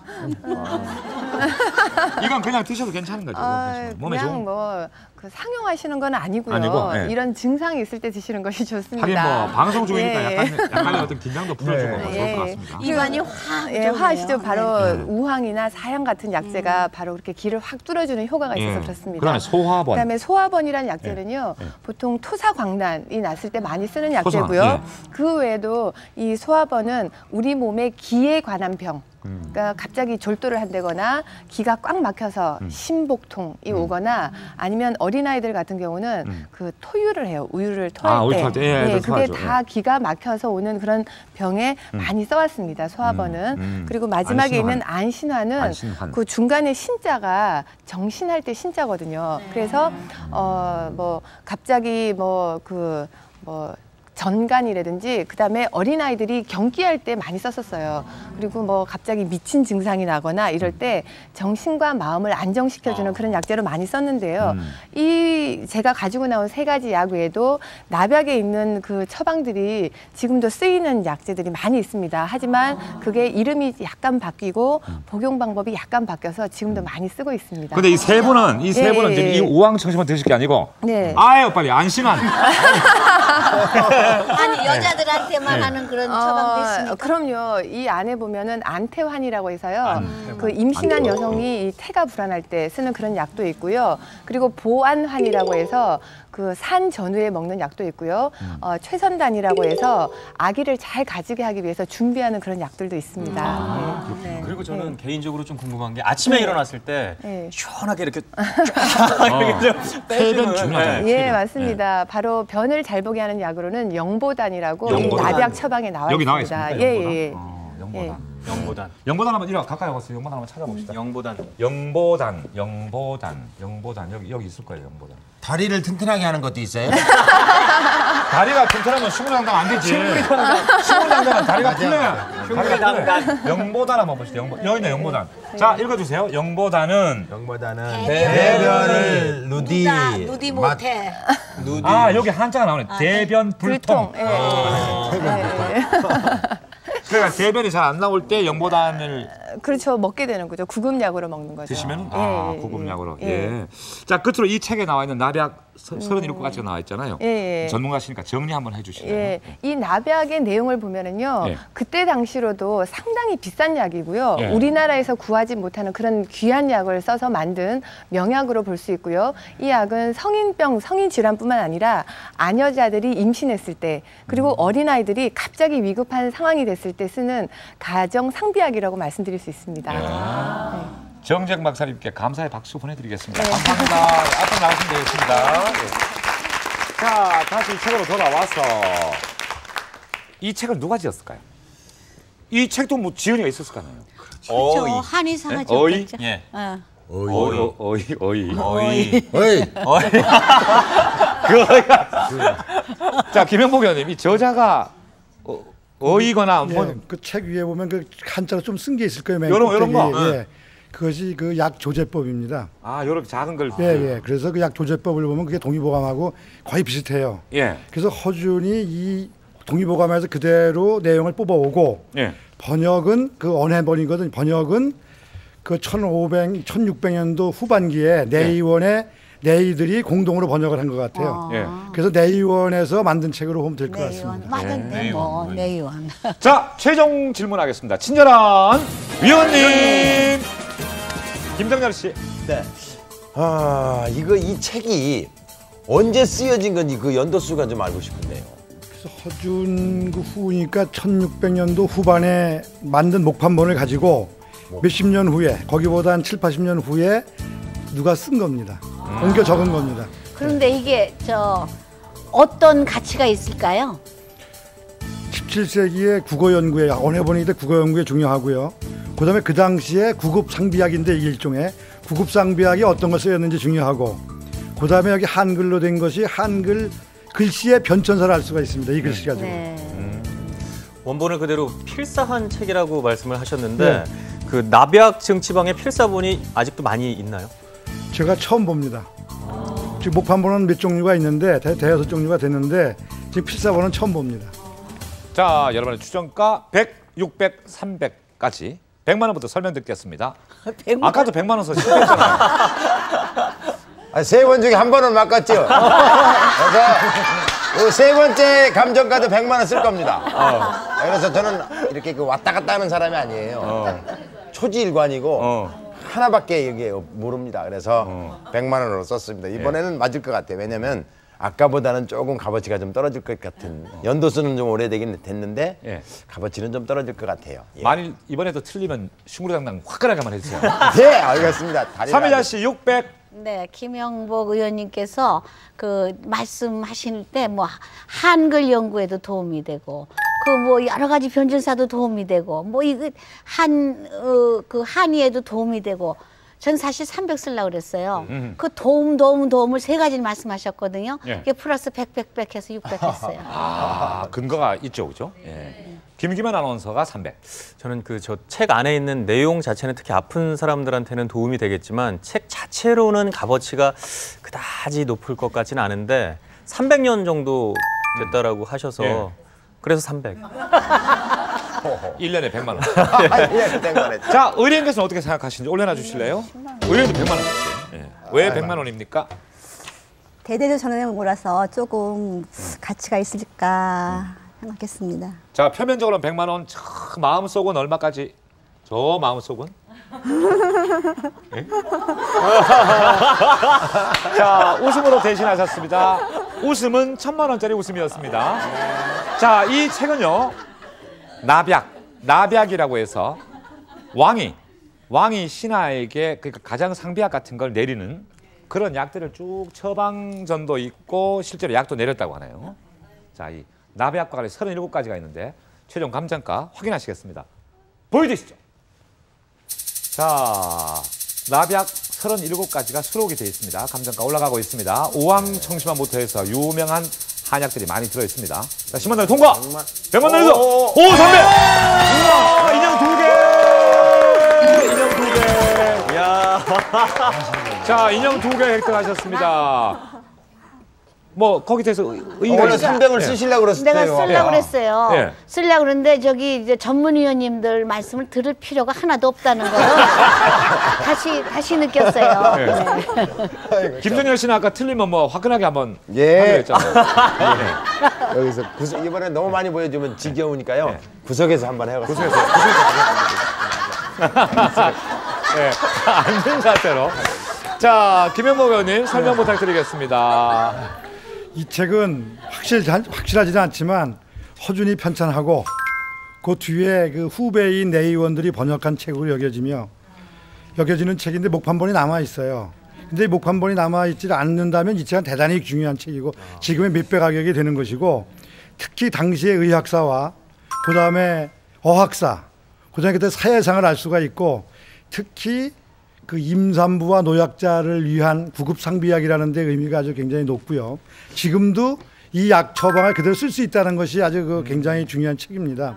이건 그냥 드셔도 괜찮은 거죠. 몸에 그냥 좋은. 뭐 그 상용하시는 건 아니고요. 아니고, 네. 이런 증상이 있을 때 드시는 것이 좋습니다. 하긴 뭐 방송 중이니까 예. 약간의 어떤 긴장도 풀어주고 좋을 것 같습니다. 입안이 확. 예, 화하시죠. 바로 우황이나 사양 같은 약재가 바로 그렇게 기를 확 뚫어주는 효과가 있어서 그렇습니다. 그다음에 소화번. 그다음에 소화번이라는 약재는요. 보통 토사광난이 났을 때 많이 쓰는 약재고요. 그 외에도 이 소화번은 우리 몸의 기에 관한 병. 그러니까 갑자기 졸도를 한다거나 기가 꽉 막혀서 심복통이 오거나 아니면 어린아이들 같은 경우는 그 토유를 해요. 우유를 토할 때. 예, 그게 다 기가 막혀서 오는 그런 병에 많이 써왔습니다. 소화번은. 그리고 마지막에 있는 안신환은 그 중간에 신자가 정신할 때 신자거든요. 그래서 뭐 갑자기 전간이라든지 그다음에 어린아이들이 경기할 때 많이 썼었어요. 그리고 뭐 갑자기 미친 증상이 나거나 이럴 때 정신과 마음을 안정시켜주는 그런 약재로 많이 썼는데요. 이 제가 가지고 나온 3가지 약 외에도 나벽에 있는 그 처방들이 지금도 쓰이는 약재들이 많이 있습니다. 하지만 그게 이름이 약간 바뀌고 복용 방법이 약간 바뀌어서 지금도 많이 쓰고 있습니다. 근데 이 세 분은 지금 이 우황청심만 드실 게 아니고 아예 빨리 안신환. 아니 여자들한테만 하는 그런 처방도 있습니까? 그럼요. 이 안에 보면은 안태환이라고 해서요. 그 임신한 여성이 이 태가 불안할 때 쓰는 그런 약도 있고요. 그리고 보안환이라고 해서 그 산 전후에 먹는 약도 있고요. 최선단이라고 해서 아기를 잘 가지게 하기 위해서 준비하는 그런 약들도 있습니다. 그리고 저는 개인적으로 좀 궁금한 게 아침에 일어났을 때 시원하게 이렇게 폐변 중요하잖아요. 예, 맞습니다. 바로 변을 잘 보게 하는 약으로는 영보단이라고 이 나비약 처방에 나와 여기 있습니다. 나와 있습니다. 영보단. 영보단. 영보단 한번 이리 와 가까이 와서 영보단 한번 찾아봅시다. 영보단. 영보단 여기 있을 거예요. 영보단. 다리를 튼튼하게 하는 것도 있어요? 다리가 튼튼하면 식물당당 안 되지. 식물당당은 다리가 풀려야. 식물당당. 영보단 한번 보시죠. 여기 있네 영보단. 자 읽어주세요. 영보단은 대변을 누디 못해. 아 여기 한자가 나오네. 대변 불통. 그러니까 대변이 잘 안 나올 때 영보단을 그렇죠. 먹게 되는 거죠. 구급약으로 먹는 거죠. 드시면 구급약으로. 자 끝으로 이 책에 나와 있는 나비약 37가지가 나와 있잖아요. 전문가시니까 정리 한번 해주시죠. 이 나비약의 내용을 보면은요. 그때 당시로도 상당히 비싼 약이고요. 우리나라에서 구하지 못하는 그런 귀한 약을 써서 만든 명약으로 볼 수 있고요. 이 약은 성인병, 성인질환뿐만 아니라 아녀자들이 임신했을 때 그리고 어린아이들이 갑자기 위급한 상황이 됐을 때 쓰는 가정 상비약이라고 말씀드릴 수 있습니다. 정재학 박사님께 감사의 박수 보내드리겠습니다. 감사합니다. 앞으로 나가시면 되겠습니다. 자, 다시 책으로 돌아와서 이 책을 누가 지었을까요? 이 책도 뭐 지은이가 있었을 거 아니에요? 그렇죠. 한의사가 지었겠죠. 자, 김영복 의원님, 이 저자가 어이거나 그 책 위에 보면 그 한자로 좀 쓴 게 있을 거예요. 이런 거. 그것이 그 약 조제법입니다. 아, 이렇게 작은 걸. 그래서 그 약 조제법을 보면 그게 동의보감하고 거의 비슷해요. 그래서 허준이 이 동의보감에서 그대로 내용을 뽑아오고 번역은 그 언해번이거든. 번역은 그 1600년도 후반기에 내의원의 내의들이 공동으로 번역을 한 것 같아요. 그래서 내의원에서 만든 책으로 보면 될 것 같습니다. 맞은데 내의원. 자, 최종 질문하겠습니다. 친절한 위원님. 김정렬 씨. 네. 이 책이 언제 쓰여진 건지 그 연도수가 좀 알고 싶은데요. 그래서 허준 그 후니까 1600년도 후반에 만든 목판본을 가지고 몇십 년 후에 거기보다 한 7, 80년 후에 누가 쓴 겁니다. 옮겨 적은 겁니다. 그런데 이게 어떤 가치가 있을까요? 17세기의 국어 연구에 언해번역인데 국어 연구에 중요하고요. 그다음에 그 당시에 구급 상비약인데 일종의 구급 상비약이 어떤 걸 쓰였는지 중요하고, 그다음에 여기 한글로 된 것이 한글 글씨의 변천사를 알 수가 있습니다. 이 글씨 가지고. 원본을 그대로 필사한 책이라고 말씀을 하셨는데 그 나비약 정치방의 필사본이 아직도 많이 있나요? 제가 처음 봅니다. 지금 목판본은 몇 종류가 있는데 대여섯 종류가 됐는데 지금 필사본은 처음 봅니다. 자, 여러분의 추정가 100, 600, 300까지 100만 원부터 설명 듣겠습니다. 100만 아까도 100만 원 써 실패했잖아요. 세 번 중에 한 번은 맡겼죠. 그래서 세 번째 감정가도 100만 원 쓸 겁니다. 그래서 저는 이렇게 왔다 갔다 하는 사람이 아니에요. 초지일관이고 하나밖에 이게 모릅니다. 그래서 100만 원으로 썼습니다. 이번에는 맞을 것 같아요. 왜냐면 아까보다는 조금 값어치가 좀 떨어질 것 같은. 연도수는 좀 오래되긴 됐는데 값어치는 좀 떨어질 것 같아요. 만일 이번에도 틀리면 슝구리당당 화끈하게만 해주세요. 네, 알겠습니다. 삼혜자 씨 600. 네, 김영복 의원님께서 그 말씀하실 때 뭐 한글 연구에도 도움이 되고 그 뭐 여러 가지 변증사도 도움이 되고 뭐 이거 그 한의에도 도움이 되고 전 사실 300 쓰려고 그랬어요. 그 도움을 세 가지를 말씀하셨거든요. 이게 플러스 100 해서 600 했어요. 근거가 있죠, 그죠? 김기만 아나운서가 300. 저는 그 저 책 안에 있는 내용 자체는 특히 아픈 사람들한테는 도움이 되겠지만 책 자체로는 값어치가 그다지 높을 것 같지는 않은데 300년 정도 됐다라고 하셔서 그래서 300. 1년에 100만 원. 자, 의뢰인께서는 어떻게 생각하시는지 올려놔 주실래요? 의뢰인도 100만 원 줬어요. 왜 100만 원입니까? 대대적 전형이라서 조금 가치가 있을까 생각했습니다. 자, 표면적으로는 100만 원. 마음속은 얼마까지? 저 마음속은? 자, 웃음으로 대신하셨습니다. 웃음은 1000만 원짜리 웃음이었습니다. 자, 이 책은요. 나벽이라고 해서 왕이 신하에게 그러니까 가장 상비약 같은 걸 내리는 그런 약들을 쭉 처방전도 있고 실제로 약도 내렸다고 하네요. 자, 이 나벽과 관련 37가지가 있는데 최종 감정가 확인하시겠습니다. 보여주시죠. 자, 나벽 37가지가 수록이 되어 있습니다. 감정가 올라가고 있습니다. 오왕청심환부터 해서 유명한 한약들이 많이 들어있습니다. 자, 10만 원 통과! 100만 원에서! 오, 300! 우와, 인형 2개! 인형 2개! 이야. 자, 인형 2개 획득하셨습니다. 뭐 거기 대해서 의의가 원래 300을 쓰시려고 그랬어요. 내가 쓰려고 그랬어요. 예. 쓰려고 그랬는데 저기 이제 전문위원님들 말씀을 들을 필요가 하나도 없다는 거를 다시 느꼈어요. 네. 김동열 씨는 아까 틀리면 뭐 화끈하게 한번 하기로 했잖아요. 여기서 이번에 너무 많이 보여주면 지겨우니까요. 구석에서 한번 해봤습니다. 앉은 자세로. 자, 김영복 의원님 설명 부탁드리겠습니다. 이 책은 확실하지는 않지만 허준이 편찬하고 그 뒤에 그 후배인 내 의원들이 번역한 책으로 여겨지는 책인데 목판본이 남아 있어요. 근데 목판본이 남아 있지 않는다면 이 책은 대단히 중요한 책이고 지금의 몇 배 가격이 되는 것이고 특히 당시의 의학사와 그다음에 어학사 그다음에 그때 사회상을 알 수가 있고 특히 그 임산부와 노약자를 위한 구급 상비약이라는 데 의미가 아주 굉장히 높고요. 지금도 이 약 처방을 그대로 쓸 수 있다는 것이 아주 그 굉장히 중요한 책입니다.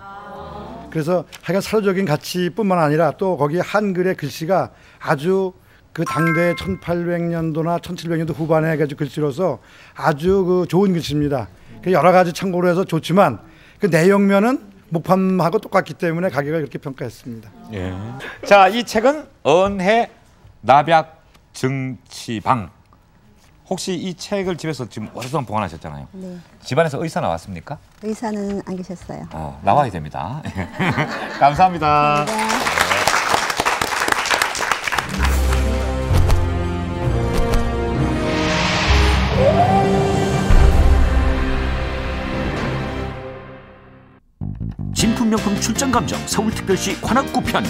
그래서 하여간 사료적인 가치뿐만 아니라 또 거기 한글의 글씨가 아주 그 당대 1800년도나 1700년도 후반에 해가지고 글씨로서 아주 그 좋은 글씨입니다. 여러 가지 참고로 해서 좋지만 그 내용면은 목판하고 똑같기 때문에 가격을 그렇게 평가했습니다. 예. 자, 이 책은 언해 나벽 증치방. 혹시 이 책을 집에서 지금 오랫동안 보관하셨잖아요. 네. 집안에서 의사 나왔습니까? 의사는 안 계셨어요. 나와야 됩니다. 감사합니다. 진품명품 출장감정 서울특별시 관악구 편.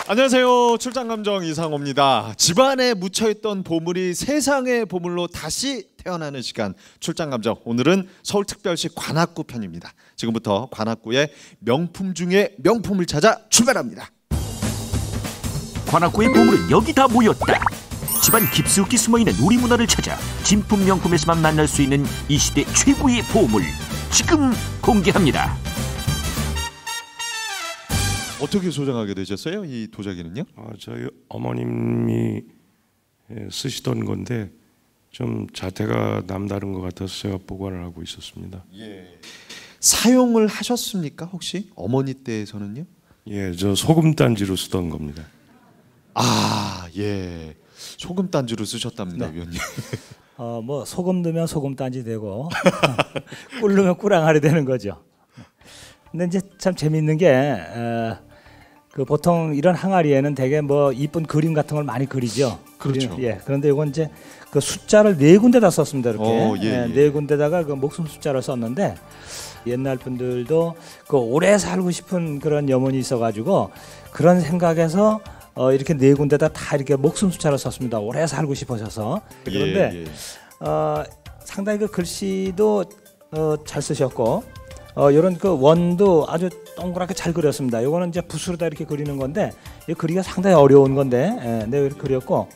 안녕하세요. 출장감정 이상호입니다. 집안에 묻혀있던 보물이 세상의 보물로 다시 태어나는 시간, 출장감정. 오늘은 서울특별시 관악구 편입니다. 지금부터 관악구의 명품 중에 명품을 찾아 출발합니다. 관악구의 보물은 여기 다 모였다. 집안 깊숙이 숨어있는 우리 문화를 찾아 진품 명품에서만 만날 수 있는 이 시대 최고의 보물, 지금 공개합니다. 어떻게 소장하게 되셨어요? 이 도자기는요? 저희 어머님이 쓰시던 건데 좀 자태가 남다른 것 같아서 제가 보관을 하고 있었습니다. 사용을 하셨습니까? 혹시 어머니 때에서는요? 예, 저 소금 단지로 쓰던 겁니다. 아, 예. 소금 단지로 쓰셨답니다, 위원님. 뭐 소금 넣으면 소금 단지 되고 꿀 넣으면 꿀항아리 되는 거죠. 근데 이제 참 재미있는 게 그 보통 이런 항아리에는 되게 뭐 이쁜 그림 같은 걸 많이 그리죠. 그렇죠. 예. 그런데 이건 이제 그 숫자를 4군데다 썼습니다. 이렇게 예. 4군데다가 그 목숨 숫자를 썼는데 옛날 분들도 그 오래 살고 싶은 그런 염원이 있어가지고 그런 생각에서 이렇게 4군데다 다 이렇게 목숨 숫자를 썼습니다. 오래 살고 싶으셔서. 그런데 상당히 그 글씨도 잘 쓰셨고 이런 그 원도 아주 동그랗게 잘 그렸습니다. 이거는 이제 붓으로다 이렇게 그리는 건데 이 그리기가 상당히 어려운 건데 네, 이렇게 그렸고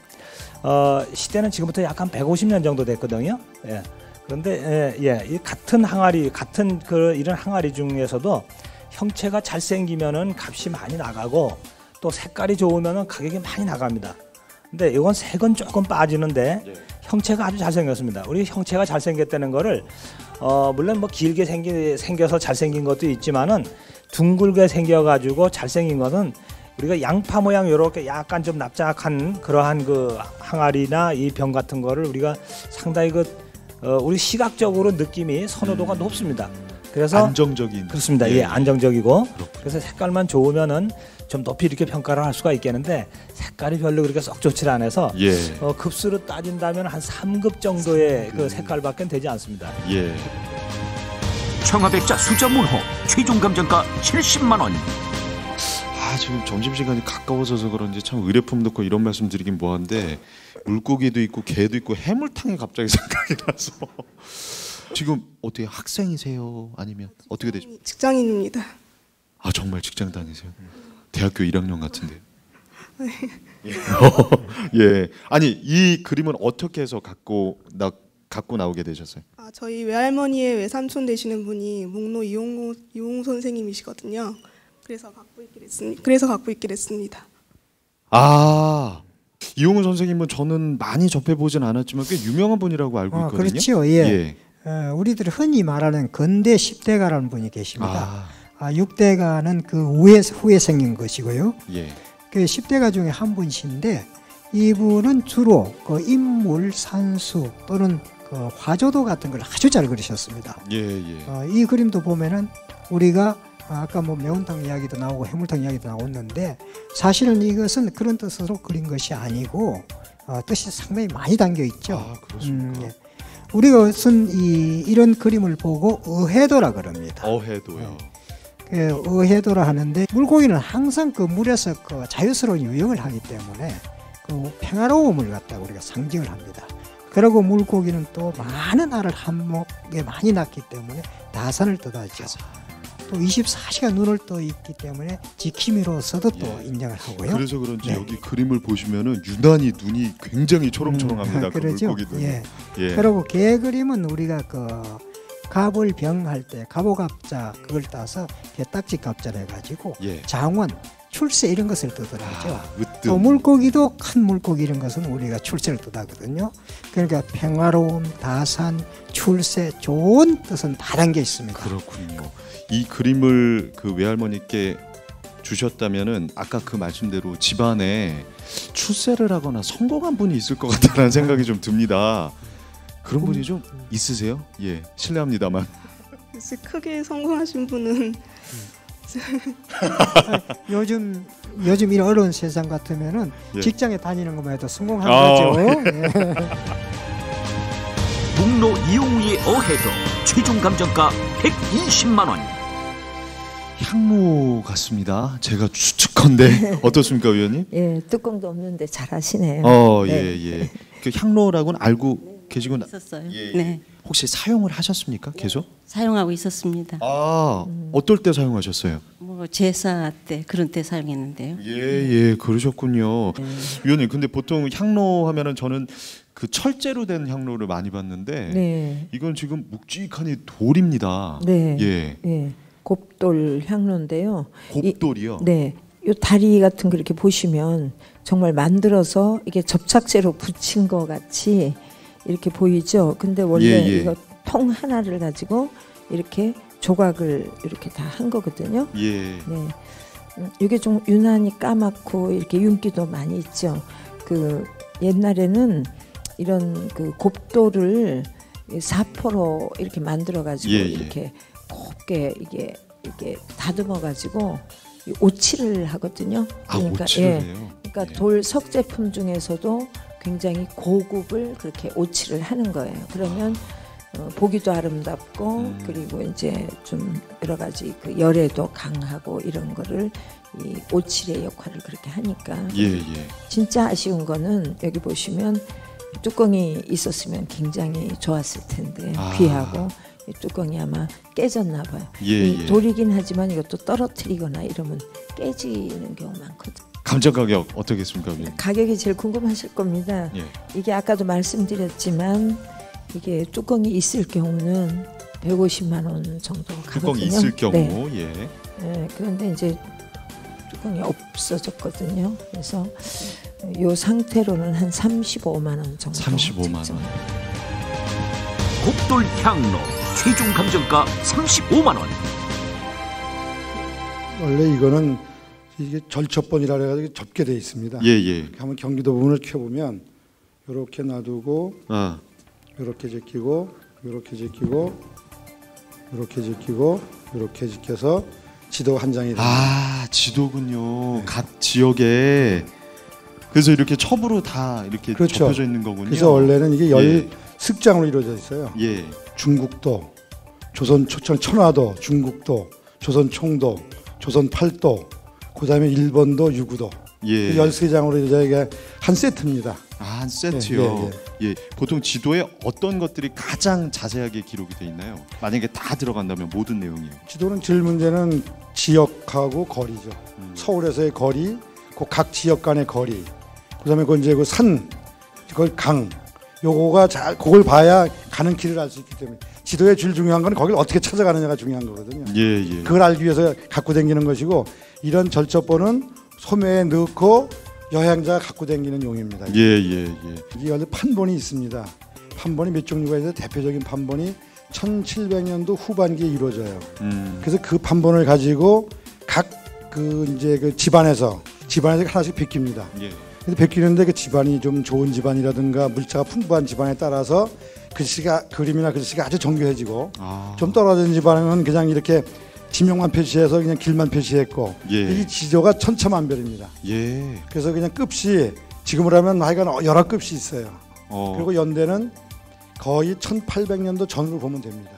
시대는 지금부터 약간 150년 정도 됐거든요. 예. 그런데 이 같은 항아리 같은 그 이런 항아리 중에서도 형체가 잘생기면은 값이 많이 나가고 또 색깔이 좋으면은 가격이 많이 나갑니다. 근데 이건 색은 조금 빠지는데 형체가 아주 잘생겼습니다. 우리 형체가 잘생겼다는 거를 물론 뭐 길게 생겨서 잘생긴 것도 있지만은 둥글게 생겨가지고 잘생긴 것은 우리가 양파 모양 이렇게 약간 좀 납작한 그러한 그 항아리나 이 병 같은 거를 우리가 상당히 우리 시각적으로 느낌이 선호도가 높습니다. 그래서 안정적인. 그렇습니다. 예, 안정적이고 그래서 색깔만 좋으면은 좀 높이 이렇게 평가를 할 수가 있겠는데 색깔이 별로 그렇게 썩 좋지 않아서 급수로 따진다면 한 3급 정도의 그 색깔밖에 되지 않습니다. 예. 청아백자 수자문호 최종 감정가 70만 원. 지금 점심시간이 가까워져서 그런지 참 의례품 넣고 이런 말씀 드리긴 뭐한데 물고기도 있고 게도 있고 해물탕이 갑자기 생각이 나서 지금 어떻게 학생이세요? 아니면 어떻게 되죠? 직장인입니다. 아 정말 직장 다니세요? 대학교 1학년 같은데요. 예. 아니 이 그림은 어떻게 해서 갖고 나오게 되셨어요? 저희 외할머니의 외삼촌 되시는 분이 목로 이용 선생님이시거든요. 그래서 갖고 있게 됐습니다. 이용훈 선생님은 저는 많이 접해보진 않았지만 꽤 유명한 분이라고 알고 있거든요. 그렇죠. 예. 우리들이 흔히 말하는 건대 10대가라는 분이 계십니다. 6대가는 그 후에 생긴 것이고요. 그 10대가 중에 한 분이신데 이분은 주로 그 인물, 산수 또는 그 화조도 같은 걸 아주 잘 그리셨습니다. 이 그림도 보면은 우리가 아까 뭐 매운탕 이야기도 나오고 해물탕 이야기도 나왔는데 사실은 이것은 그런 뜻으로 그린 것이 아니고 뜻이 상당히 많이 담겨 있죠. 그렇습니까? 우리가 쓴 이런 그림을 보고 어해도라 그럽니다. 어해도요. 어해도라 하는데 물고기는 항상 그 물에서 그 자유스러운 유영을 하기 때문에 그 평화로움을 갖다 우리가 상징을 합니다. 그리고 물고기는 또 많은 알을 한목에 많이 낳기 때문에 다산을 뜻하죠. 또 24시간 눈을 떠 있기 때문에 지킴이로서도 또 인정을 하고요. 그래서 그런지 여기 그림을 보시면은 유난히 눈이 굉장히 초롱초롱합니다. 그 물고기도. 그리고 개 그림은 우리가 그 갑을 병할 때 갑오갑자 그걸 따서 개딱지 갑자를 해가지고 장원, 출세 이런 것을 뜻하죠. 또 물고기도 큰 물고기 이런 것은 우리가 출세를 뜻하거든요. 그러니까 평화로움, 다산, 출세, 좋은 뜻은 다 담겨 있습니다. 그렇군요. 이 그림을 그 외할머니께 주셨다면은 아까 그 말씀대로 집안에 출세를 하거나 성공한 분이 있을 것 같다는 생각이 좀 듭니다. 그런 분이 좀 있으세요? 예, 실례합니다만. 글쎄 크게 성공하신 분은 요즘 이런 어려운 세상 같으면은 직장에 다니는 것만 해도 성공한 거죠. 목로 이용우의 어해도 최종 감정가 120만 원. 향로 같습니다. 제가 추측컨대 어떻습니까, 위원님? 예, 뚜껑도 없는데 잘하시네요. 예. 그 향로라고는 알고 계시고 있었어요. 네. 혹시 사용을 하셨습니까? 계속? 사용하고 있었습니다. 어떨 때 사용하셨어요? 뭐 제사 때 그런 때 사용했는데요. 예, 그러셨군요. 위원님, 근데 보통 향로 하면은 저는 그 철제로 된 향로를 많이 봤는데 이건 지금 묵직하니 돌입니다. 곱돌 향로인데요. 곱돌이요? 네. 요 다리 같은 거 이렇게 보시면 정말 만들어서 이게 접착제로 붙인 것 같이 이렇게 보이죠. 근데 원래 이거 통 하나를 가지고 이렇게 조각을 이렇게 다 한 거거든요. 예. 네. 이게 좀 유난히 까맣고 이렇게 윤기도 많이 있죠. 그 옛날에는 이런 그 곱돌을 사포로 이렇게 만들어 가지고 이렇게 곱게 이게 다듬어 가지고 오칠을 하거든요. 그러니까 그러니까 돌 석제품 중에서도 굉장히 고급을 그렇게 오칠을 하는 거예요. 그러면 보기도 아름답고 그리고 이제 좀 여러 가지 그 열에도 강하고 이런 거를 이 오칠의 역할을 그렇게 하니까 진짜 아쉬운 거는 여기 보시면 뚜껑이 있었으면 굉장히 좋았을 텐데 귀하고 이 뚜껑이 아마 깨졌나 봐요. 이 돌이긴 하지만 이것도 떨어뜨리거나 이러면 깨지는 경우 많거든요. 감정 가격 어떻겠습니까? 가격이 제일 궁금하실 겁니다. 이게 아까도 말씀드렸지만 이게 뚜껑이 있을 경우는 150만 원 정도 가거든요. 뚜껑이 있을 경우, 네, 그런데 이제 뚜껑이 없어졌거든요. 그래서 이 상태로는 한 35만 원 정도. 35만 원. 곱돌 향로 최종 감정가 35만 원. 원래 이거는 이게 절첩본이라 해가지고 접게 돼 있습니다. 한번 경기도 부분을 켜보면 이렇게 놔두고, 이렇게 제끼고, 이렇게 제끼고, 이렇게 제끼고, 이렇게 제껴서 지도 한 장이 됩니다. 아, 지도군요. 각 지역에 그래서 이렇게 첩으로 다 이렇게 접혀져 있는 거군요. 그래서 원래는 이게 10습장으로 이루어져 있어요. 중국도, 조선 천화도, 중국도, 조선 총도, 조선 팔도, 그다음에 일본도, 유구도. 13장으로 이제 한 세트입니다. 한 세트요. 보통 지도에 어떤 것들이 가장 자세하게 기록이 돼 있나요? 만약에 다 들어간다면 모든 내용이요. 지도는 제일 문제는 지역하고 거리죠. 서울에서의 거리, 그 각 지역 간의 거리, 그다음에 그 이제 그 산, 그걸 강, 요거가 잘 그걸 봐야 가는 길을 알 수 있기 때문에 지도에 제일 중요한 건 거기를 어떻게 찾아가느냐가 중요한 거거든요. 그걸 알기 위해서 갖고 다니는 것이고 이런 절첩본은 소매에 넣고 여행자가 갖고 다니는 용입니다. 이게 원래 판본이 있습니다. 판본이 몇 종류가 있어요. 대표적인 판본이 1700년도 후반기에 이루어져요. 그래서 그 판본을 가지고 각 그 이제 그 집안에서 하나씩 베낍니다. 근데 베끼는데 그 집안이 좀 좋은 집안이라든가 물자가 풍부한 집안에 따라서 글씨가 그림이나 글씨가 아주 정교해지고 좀 떨어진 집안은 그냥 이렇게 지명만 표시해서 그냥 길만 표시했고 이 지도가 천차만별입니다. 그래서 그냥 급시 지금으로 하면 하여간 여러 급시 있어요. 그리고 연대는 거의 1800년도 전으로 보면 됩니다.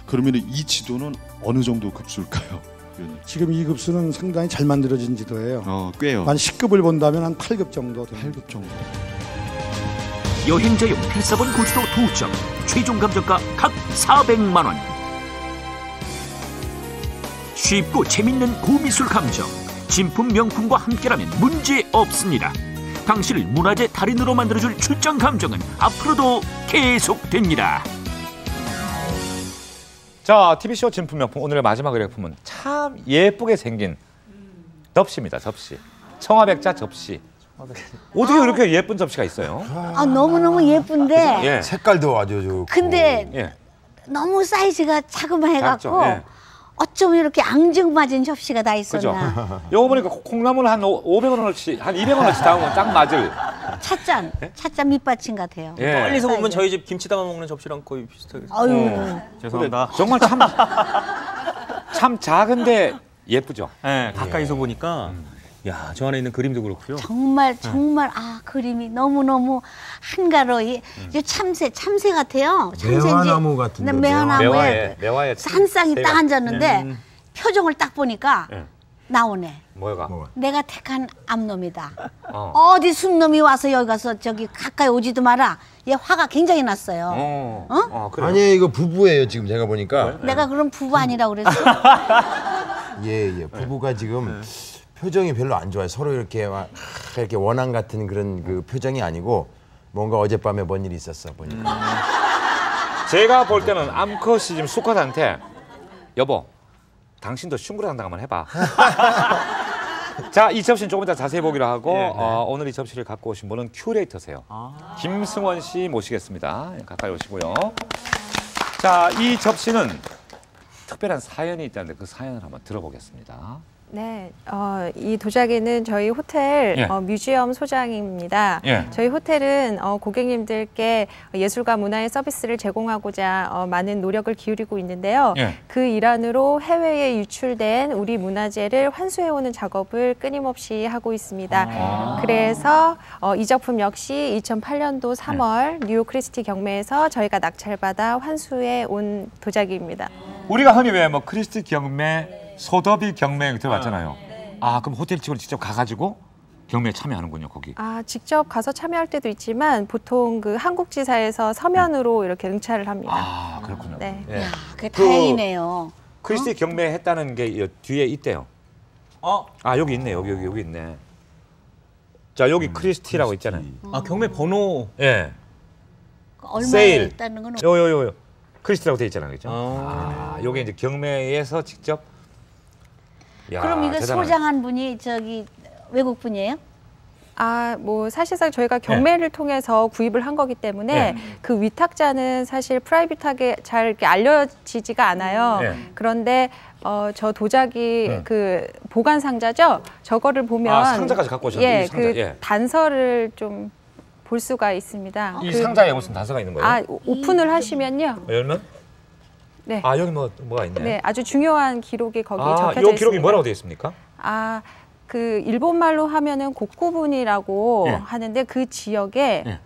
그러면 이 지도는 어느 정도 급수일까요? 지금 이 급수는 상당히 잘 만들어진 지도예요. 꽤요. 만 10급을 본다면 한 8급 정도 됩니다. 8급 정도. 여행자용 필사본 고지도 2점, 최종 감정가 각 400만 원. 쉽고 재밌는 고미술 감정, 진품 명품과 함께라면 문제 없습니다. 당신을 문화재 달인으로 만들어줄 출장 감정은 앞으로도 계속됩니다. 자, TV쇼 진품 명품 오늘의 마지막 의뢰품은 참 예쁘게 생긴 접시입니다. 접시. 청아백자 접시. 어떻게 그렇게 예쁜 접시가 있어요? 너무너무 예쁜데 색깔도 아주 근데 너무 사이즈가 자그마해갖고 어쩜 이렇게 앙증맞은 접시가 다 있었나. 그죠? 요거 보니까 콩나물 한 500원어치, 한 200원어치 담으면 딱 맞을. 찻잔 밑받침 같아요. 멀리서 보면 저희 집 김치 담아 먹는 접시랑 거의 비슷하게. 죄송합니다. 정말 참 작은데 예쁘죠? 가까이서 보니까 야, 저 안에 있는 그림도 그렇고요. 정말 그림이 너무너무 한가로이 참새 같아요. 매화나무 같은데. 매화나무에 매화에 한 쌍이 딱 앉았는데 표정을 딱 보니까 나오네. 뭐가? 내가 택한 암놈이다. 어디 순놈이 와서 여기 가서 저기 가까이 오지도 마라. 얘 화가 굉장히 났어요. 그래요? 아니 이거 부부예요 지금 제가 보니까. 내가 그럼 부부 아니라고 그랬어? 부부가 지금 표정이 별로 안 좋아요. 서로 이렇게 원앙 같은 그런 그 표정이 아니고 뭔가 어젯밤에 뭔 일이 있었어 보니까. 제가 볼 때는 암컷이 지금 수컷한테 여보, 당신도 슝그라당당 한번 해봐. 자, 이 접시는 조금 이따 자세히 보기로 하고 오늘 이 접시를 갖고 오신 분은 큐레이터세요. 김승원 씨 모시겠습니다. 가까이 오시고요. 자, 이 접시는 특별한 사연이 있다는데 그 사연을 한번 들어보겠습니다. 네, 이 도자기는 저희 호텔 예. 뮤지엄 소장입니다. 예. 저희 호텔은 고객님들께 예술과 문화의 서비스를 제공하고자 많은 노력을 기울이고 있는데요. 예. 그 일환으로 해외에 유출된 우리 문화재를 환수해오는 작업을 끊임없이 하고 있습니다. 그래서 이 작품 역시 2008년도 3월 뉴욕 크리스티 경매에서 저희가 낙찰받아 환수해 온 도자기입니다. 우리가 흔히 왜 뭐 크리스티 경매, 소더비 경매 들어봤잖아요. 아, 그럼 호텔 직원이 직접 가가지고 경매에 참여하는군요, 거기. 아, 직접 가서 참여할 때도 있지만 보통 그 한국지사에서 서면으로 이렇게 응찰을 합니다. 아, 그렇군요. 네. 예. 그게 다행이네요. 크리스티 경매 했다는 게 뒤에 있대요. 아, 여기 있네, 여기 있네. 자, 여기 크리스티라고 있잖아요. 아, 경매 번호. 예. 얼마에 세일. 있다는 건 요. 크리스티라고 돼 있잖아요, 그죠? 요게 이제 경매에서 직접. 야, 그럼 이거 대단하네. 소장한 분이 저기 외국 분이에요? 아, 뭐 사실상 저희가 경매를 통해서 구입을 한 거기 때문에 그 위탁자는 사실 프라이빗하게 잘 이렇게 알려지지가 않아요. 그런데 저 도자기 그 보관 상자죠? 저거를 보면 아, 상자까지 갖고 오셨는데 이 상자. 그 단서를 좀 볼 수가 있습니다. 이 상자에 무슨 단서가 있는 거예요? 아, 오픈을 하시면요. 열면? 네. 아, 여기 뭐가 있네. 네, 아주 중요한 기록이 거기 적혀져 요 있습니다. 기록이 뭐라고 되어 있습니까? 아, 그 일본말로 하면은 곡구분이라고 하는데 그 지역에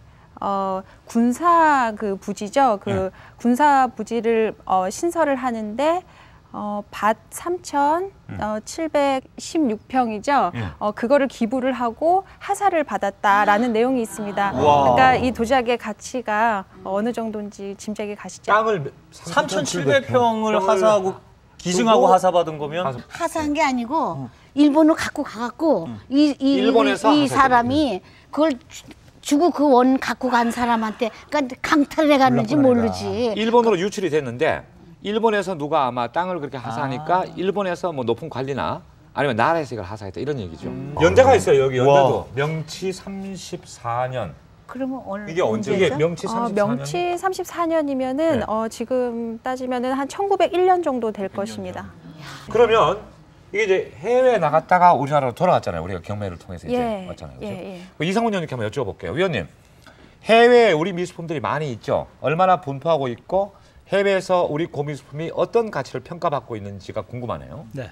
군사 그 부지죠. 그 군사 부지를 신설을 하는데 밭 3,716평이죠. 그거를 기부를 하고 하사를 받았다라는 내용이 있습니다. 그러니까 이 도자기의 가치가 어느 정도인지 짐작이 가시죠? 땅을 3,700평을 하사하고 기증하고 하사받은 거면 하사한 게 아니고 일본으로 갖고 가갖고 일본에서 이 사람이 그걸 주고 그 원 갖고 간 사람한테 그러니까 강탈을 해갔는지 모르지. 일본으로 유출이 됐는데 일본에서 누가 아마 땅을 그렇게 하사하니까 일본에서 뭐 높은 관리나 아니면 나라에서 이걸 하사했다 이런 얘기죠. 연대가 있어요. 여기 연대도 명치 34년. 그러면 오늘 이게 언제? 이게 명치 34년? 명치 34년이면은 지금 따지면은 한 1901년 정도 될 것입니다. 그러면 이게 이제 해외에 나갔다가 우리나라로 돌아왔잖아요. 우리가 경매를 통해서 이제 왔잖아요. 그렇죠? 이상훈 의원님께 한번 여쭤볼게요. 위원님, 해외에 우리 미술품들이 많이 있죠. 얼마나 분포하고 있고 해외에서 우리 고미술품이 어떤 가치를 평가받고 있는지가 궁금하네요. 네,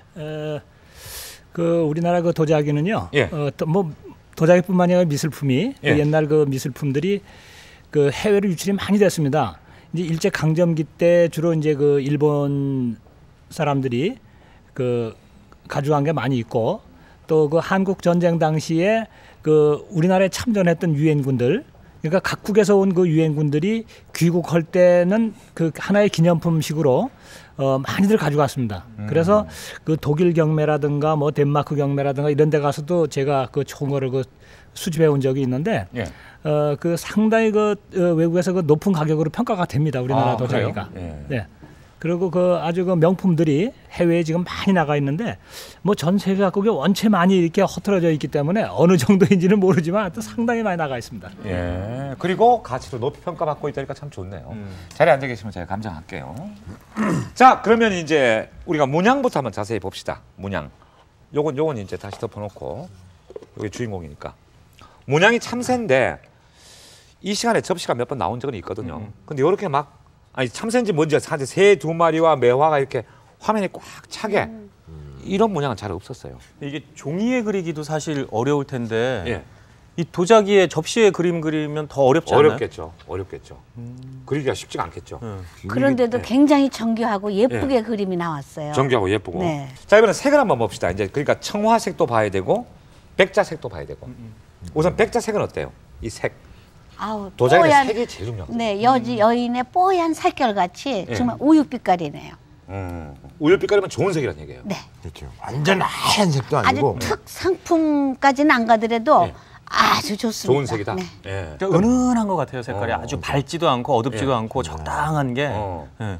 그 우리나라 그 도자기는요. 예. 뭐 도자기뿐만이 아니라 미술품이 그 옛날 그 미술품들이 그 해외로 유출이 많이 됐습니다. 이제 일제 강점기 때 주로 이제 그 일본 사람들이 그 가져간 게 많이 있고 또 그 한국 전쟁 당시에 그 우리나라에 참전했던 유엔군들 그러니까 각국에서 온 그 유엔군들이 귀국할 때는 그 하나의 기념품식으로 많이들 가져갔습니다. 그래서 그 독일 경매라든가 뭐 덴마크 경매라든가 이런 데 가서도 제가 그 총어를 그 수집해 온 적이 있는데 그 상당히 그 외국에서 그 높은 가격으로 평가가 됩니다. 우리나라 도자기가. 네. 그리고 그 아주 그 명품들이 해외에 지금 많이 나가 있는데 뭐 전 세계 각국에 원체 많이 이렇게 허틀어져 있기 때문에 어느 정도인지는 모르지만 또 상당히 많이 나가 있습니다. 예. 그리고 가치로 높이 평가받고 있다니까 참 좋네요. 자리에 앉아 계시면 제가 감상할게요. 자, 그러면 이제 우리가 문양부터 한번 자세히 봅시다. 문양. 요건 이제 다시 덮어놓고 여기 주인공이니까. 문양이 참새인데 이 시간에 접시가 몇 번 나온 적은 있거든요. 근데 이렇게 막 아니 참새인지 뭔지 사실 새 두 마리와 매화가 이렇게 화면에 꽉 차게 이런 문양은 잘 없었어요. 이게 종이에 그리기도 사실 어려울 텐데 이 도자기에 접시에 그림 그리면 더 어렵지 않나요? 어렵겠죠. 그리기가 쉽지가 않겠죠. 그런데도 굉장히 정교하고 예쁘게 그림이 나왔어요. 정교하고 예쁘고. 네. 자, 이번엔 색을 한번 봅시다. 이제 그러니까 청화색도 봐야 되고 백자색도 봐야 되고. 우선 백자색은 어때요? 이 색. 아우, 도자기는 색이 제일 중요하거든요. 네, 여인의 뽀얀 살결같이 정말 우유빛깔이네요. 우유빛깔이면 좋은 색이라는 얘기예요. 네. 그렇죠. 완전 하얀색도 아주 아니고. 특 상품까지는 안 가더라도 아주 좋습니다. 좋은 색이다. 네. 그러니까 은은한 것 같아요. 색깔이 아주 밝지도 않고 어둡지도 않고 적당한 게.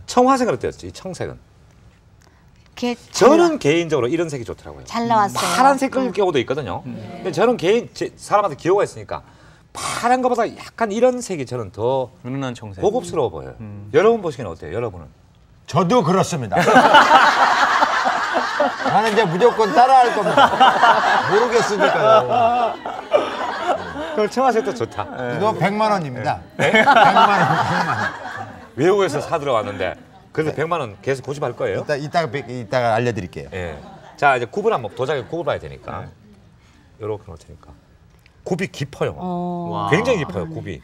청화색은 어땠지? 청색은? 저는 개인적으로 이런 색이 좋더라고요. 잘 나왔어요. 파란색 끌 경우도 있거든요. 근데 저는 사람한테 기호가 있으니까 파란 것보다 약간 이런 색이 저는 더 은은한 청색. 고급스러워 보여요. 여러분 보시기엔 어때요? 여러분은? 저도 그렇습니다. 나는 이제 무조건 따라할 겁니다. 모르겠으니까요. 그럼 청아색도 좋다. 이거 100만 원입니다. 네? 100만 원, 100만 원. 외국에서 사들어 왔는데 그래서 100만 원 계속 고집할 거예요? 이따가 알려드릴게요. 예. 자 이제 굽을 한번 도자기 굽을 봐야 되니까 이렇게 놓을 테니까 굽이 깊어요. 굉장히 깊어요 굽이.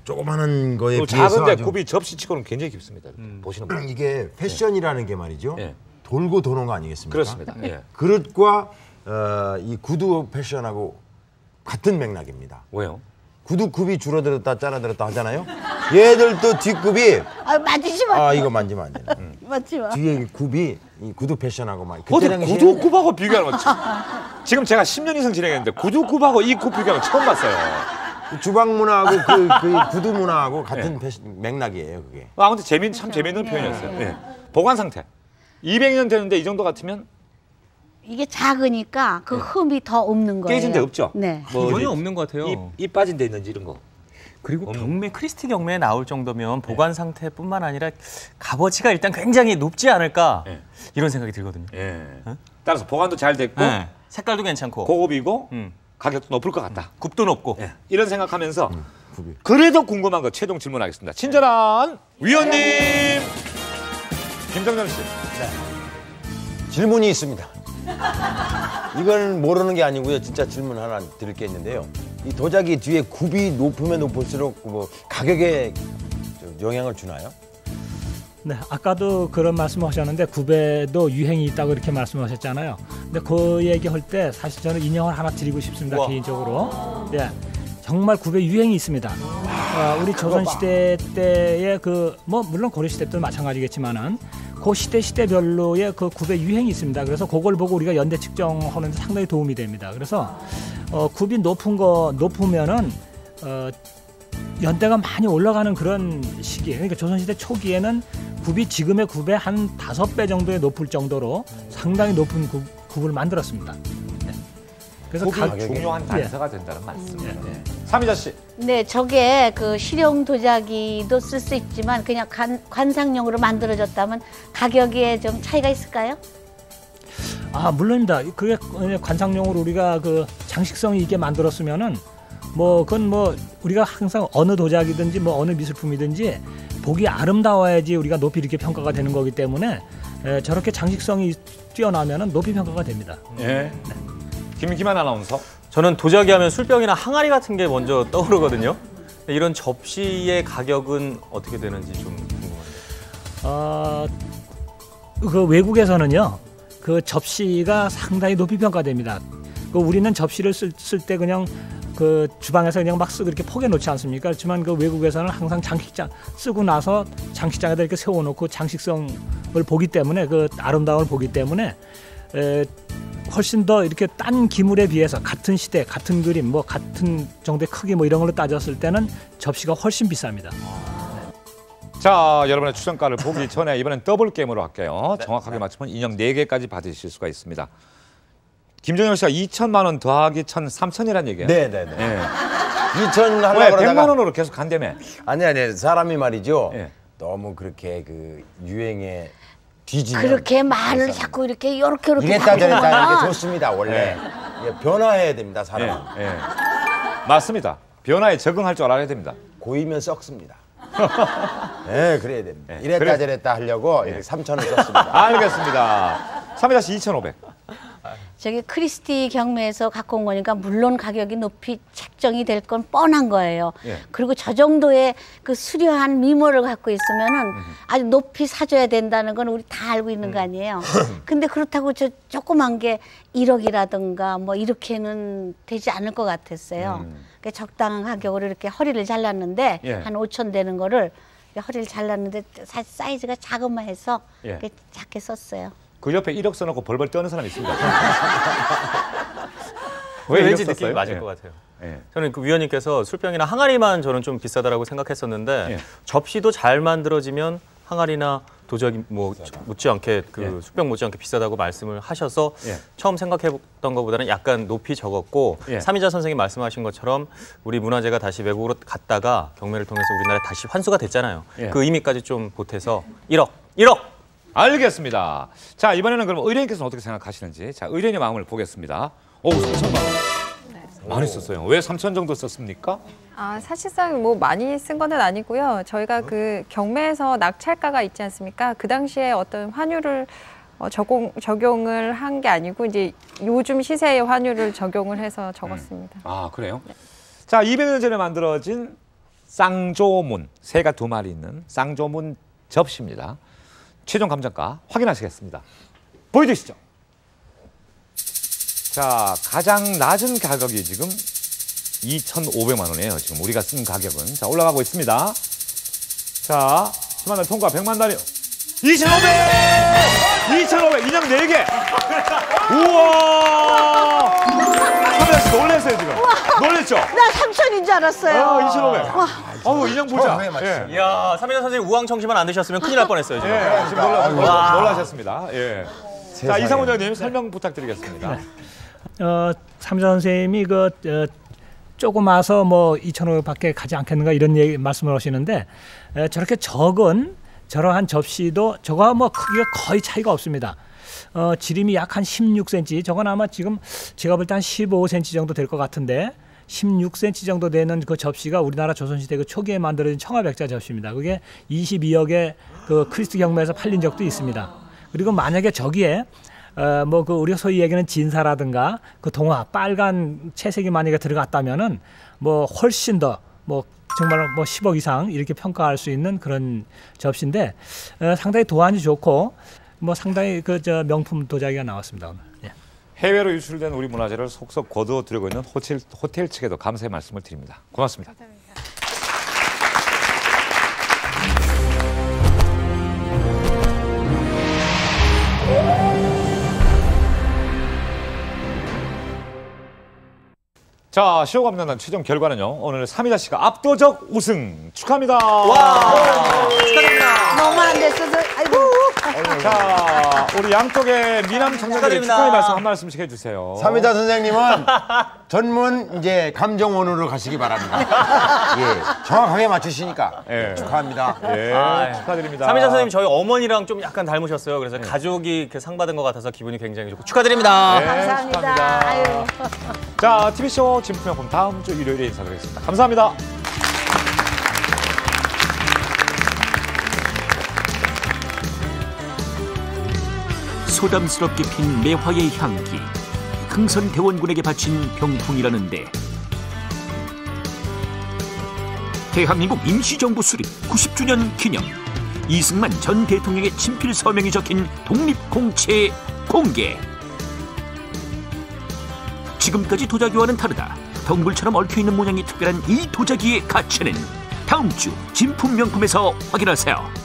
조그마한 거에 또 비해서 작은데 아주... 굽이 접시치고는 굉장히 깊습니다. 보시는 분. 이게 패션이라는 게 말이죠. 돌고 도는 거 아니겠습니까? 그렇습니다. 예. 그릇과 이 구두 패션하고 같은 맥락입니다. 왜요? 구두 굽이 줄어들었다 짜라들었다 하잖아요. 얘들도 뒷굽이 만지지 마. 이거 만지면 안 되네. 만지지 마. 뒤에 굽이 이 구두 패션하고 막 어디 구두굽하고 비교하는 거 지금 제가 10년 이상 진행했는데 구두굽하고 이 굽 비교하는 거 처음 봤어요. 주방 문화하고 그 구두 문화하고 같은 맥락이에요, 그게. 근데 참 재미있는 표현이었어요. 예. 보관 상태. 200년 되는데 이 정도 같으면 이게 작으니까 그 흠이 더 없는 거예요. 깨진 데 없죠? 네. 전혀 없는 것 같아요. 잎 빠진 데 있는지 이런 거. 그리고 경매 크리스티 경매에 나올 정도면 보관 상태뿐만 아니라 값어치가 일단 굉장히 높지 않을까 이런 생각이 들거든요. 따라서 보관도 잘 됐고 색깔도 괜찮고 고급이고 가격도 높을 것 같다. 굽도 높고 이런 생각하면서 그래도 궁금한 거 최종 질문하겠습니다. 친절한 위원님 김정남 씨. 질문이 있습니다. 이건 모르는 게 아니고요. 진짜 질문 하나 드릴 게 있는데요. 이 도자기 뒤에 굽이 높으면 높을수록 뭐 가격에 영향을 주나요? 네, 아까도 그런 말씀하셨는데 굽에도 유행이 있다고 이렇게 말씀하셨잖아요. 근데 그 얘기할 때 사실 저는 인형을 하나 드리고 싶습니다. 우와. 개인적으로. 네, 정말 굽에 유행이 있습니다. 우리 조선 시대 때의 물론 고려 시대 때도 마찬가지겠지만은 그 시대별로의 그 굽의 유행이 있습니다. 그래서 그걸 보고 우리가 연대 측정하는 데 상당히 도움이 됩니다. 그래서 굽이 높으면은 연대가 많이 올라가는 그런 시기예요. 그러니까 조선시대 초기에는 굽이 지금의 굽의 한 5배 정도에 높을 정도로 상당히 높은 굽을 만들었습니다. 네. 그래서 중요한 단서가 된다는 말씀이에요. 삼이자 씨. 네, 저게 그 실용 도자기도 쓸 수 있지만 그냥 관상용으로 만들어졌다면 가격에 좀 차이가 있을까요? 물론입니다. 그게 관상용으로 우리가 그 장식성이 있게 만들었으면은 그건 우리가 항상 어느 도자기든지 어느 미술품이든지 보기 아름다워야지 우리가 높이 이렇게 평가가 되는 거기 때문에 저렇게 장식성이 뛰어나면은 높이 평가가 됩니다. 네. 김기만 아나운서. 저는 도자기 하면 술병이나 항아리 같은 게 먼저 떠오르거든요. 이런 접시의 가격은 어떻게 되는지 좀 궁금합니다. 그 외국에서는요, 그 접시가 상당히 높이 평가됩니다. 우리는 접시를 쓸 때 그냥 그 주방에서 그냥 막 쓰고 이렇게 포개 놓지 않습니까? 그렇지만 그 외국에서는 항상 장식장 쓰고 나서 장식장에다 이렇게 세워놓고 장식성을 보기 때문에 그 아름다움을 보기 때문에 훨씬 더 이렇게 딴 기물에 비해서 같은 시대, 같은 그림, 같은 정도의 크기 이런 걸로 따졌을 때는 접시가 훨씬 비쌉니다. 자, 여러분의 추천가를 보기 전에 이번엔 더블 게임으로 할게요. 정확하게 맞추면 인형 4개까지 받으실 수가 있습니다. 김정영 씨가 2천만 원 더하기 1,000, 3,000이란 얘기예요? 네네네. 2천 하려고 왜? 그러다가 100만 원으로 계속 간다며? 아니 사람이 말이죠. 너무 그렇게 그 유행에 뒤지면 그렇게 말을 자꾸 이렇게 이랬다 저랬다 이게 좋습니다. 원래 변화해야 됩니다. 사람은. 맞습니다. 변화에 적응할 줄 알아야 됩니다. 고이면 썩습니다. 그래야 됩니다. 이랬다 저랬다 하려고 3,000을 썼습니다. 알겠습니다. 3-2 2,500. 저기 크리스티 경매에서 갖고 온 거니까 물론 가격이 높이 책정이 될 건 뻔한 거예요. 그리고 저 정도의 그 수려한 미모를 갖고 있으면은 아주 높이 사줘야 된다는 건 우리 다 알고 있는 거 아니에요. 근데 그렇다고 저 조그만 게 1억이라든가 이렇게는 되지 않을 것 같았어요. 그러니까 적당한 가격으로 이렇게 허리를 잘랐는데 한 5천 되는 거를 허리를 잘랐는데 사이즈가 작은만 해서 이렇게 작게 썼어요. 그 옆에 1억 써놓고 벌벌 떠는 사람이 있습니다. 왠지 느낌이 맞을 것 같아요. 저는 그 위원님께서 술병이나 항아리만 저는 좀 비싸다라고 생각했었는데 접시도 잘 만들어지면 항아리나 도자기 못지않게 술병 못지않게 비싸다고 말씀을 하셔서 처음 생각해봤던 것보다는 약간 높이 적었고 삼이자 선생님 말씀하신 것처럼 우리 문화재가 다시 외국으로 갔다가 경매를 통해서 우리나라에 다시 환수가 됐잖아요. 그 의미까지 좀 보태서 1억! 알겠습니다. 자, 이번에는 그럼 의뢰인께서는 어떻게 생각하시는지. 자, 의뢰인의 마음을 보겠습니다. 오, 3천만 원. 많이 썼어요. 왜 3천 정도 썼습니까? 사실상 뭐 많이 쓴 거는 아니고요. 저희가 그 경매에서 낙찰가가 있지 않습니까? 그 당시에 어떤 환율을 적용을 한 게 아니고 이제 요즘 시세의 환율을 적용을 해서 적었습니다. 아, 그래요? 네. 자, 200년 전에 만들어진 쌍조문, 새가 2마리 있는 쌍조문 접시입니다. 최종 감정가 확인하시겠습니다. 보여주시죠. 자, 가장 낮은 가격이 지금 2,500만 원이에요. 지금 우리가 쓴 가격은. 자, 올라가고 있습니다. 자, 10만 달 통과, 100만 달이요. 2,500! 2,500! 인형 4개! 우와! 카메라 씨 놀랐어요, 지금. 놀랬죠? 나 3,000인 줄 알았어요. 2,500. 와. 어우, 인형 보자. 예. 이야, 삼인자 선생님 우왕청심환 안 드셨으면 큰일 날 뻔했어요, 지금. 예, 지금 놀라셨습니다. 예. 자, 이상훈 장님 설명 부탁드리겠습니다. 삼인자 선생님이 조금 와서 뭐 2,500밖에 가지 않겠는가 이런 말씀을 하시는데 저렇게 적은 저러한 접시도 저거와 뭐 크기가 거의 차이가 없습니다. 지름이 약 한 16cm, 저건 아마 지금 제가 볼 때 한 15cm 정도 될 것 같은데 16cm 정도 되는 그 접시가 우리나라 조선시대 그 초기에 만들어진 청아백자 접시입니다. 그게 22억에 그 크리스트 경매에서 팔린 적도 있습니다. 그리고 만약에 저기에 뭐 그 우리가 소위 얘기하는 진사라든가 그 동화 빨간 채색이 만약에 들어갔다면은 뭐 훨씬 더 뭐 정말 뭐 10억 이상 이렇게 평가할 수 있는 그런 접시인데 상당히 도안이 좋고 뭐 상당히 명품 도자기가 나왔습니다 오늘. 예. 해외로 유출된 우리 문화재를 속속 거두어들이고 있는 호텔 측에도 감사의 말씀을 드립니다. 고맙습니다. 감사합니다. 자, 쇼가 없는 최종 결과는요. 오늘 삼이자 씨가 압도적 우승 축하합니다. 와, 축하드립니다. 너무 안 됐어도 아이고. 자, 우리 양쪽의 미남 청년들의 축하의 말씀 한 말씀씩 해주세요. 삼이자 선생님은 전문 이제 감정원으로 가시기 바랍니다. 예, 정확하게 맞추시니까 축하합니다. 예, 축하드립니다. 삼인자 선생님 저희 어머니랑 좀 약간 닮으셨어요. 그래서 가족이 상 받은 것 같아서 기분이 굉장히 좋고 축하드립니다. 네, 감사합니다. 축하합니다. 아유. 자, TV쇼 진품명품 다음 주 일요일에 인사드리겠습니다. 감사합니다. 소담스럽게 핀 매화의 향기, 흥선대원군에게 바친 병풍이라는데 대한민국 임시정부 수립 90주년 기념 이승만 전 대통령의 친필 서명이 적힌 독립공채 공개. 지금까지 도자기와는 다르다. 덩굴처럼 얽혀있는 모양이 특별한 이 도자기의 가치는 다음 주 진품명품에서 확인하세요.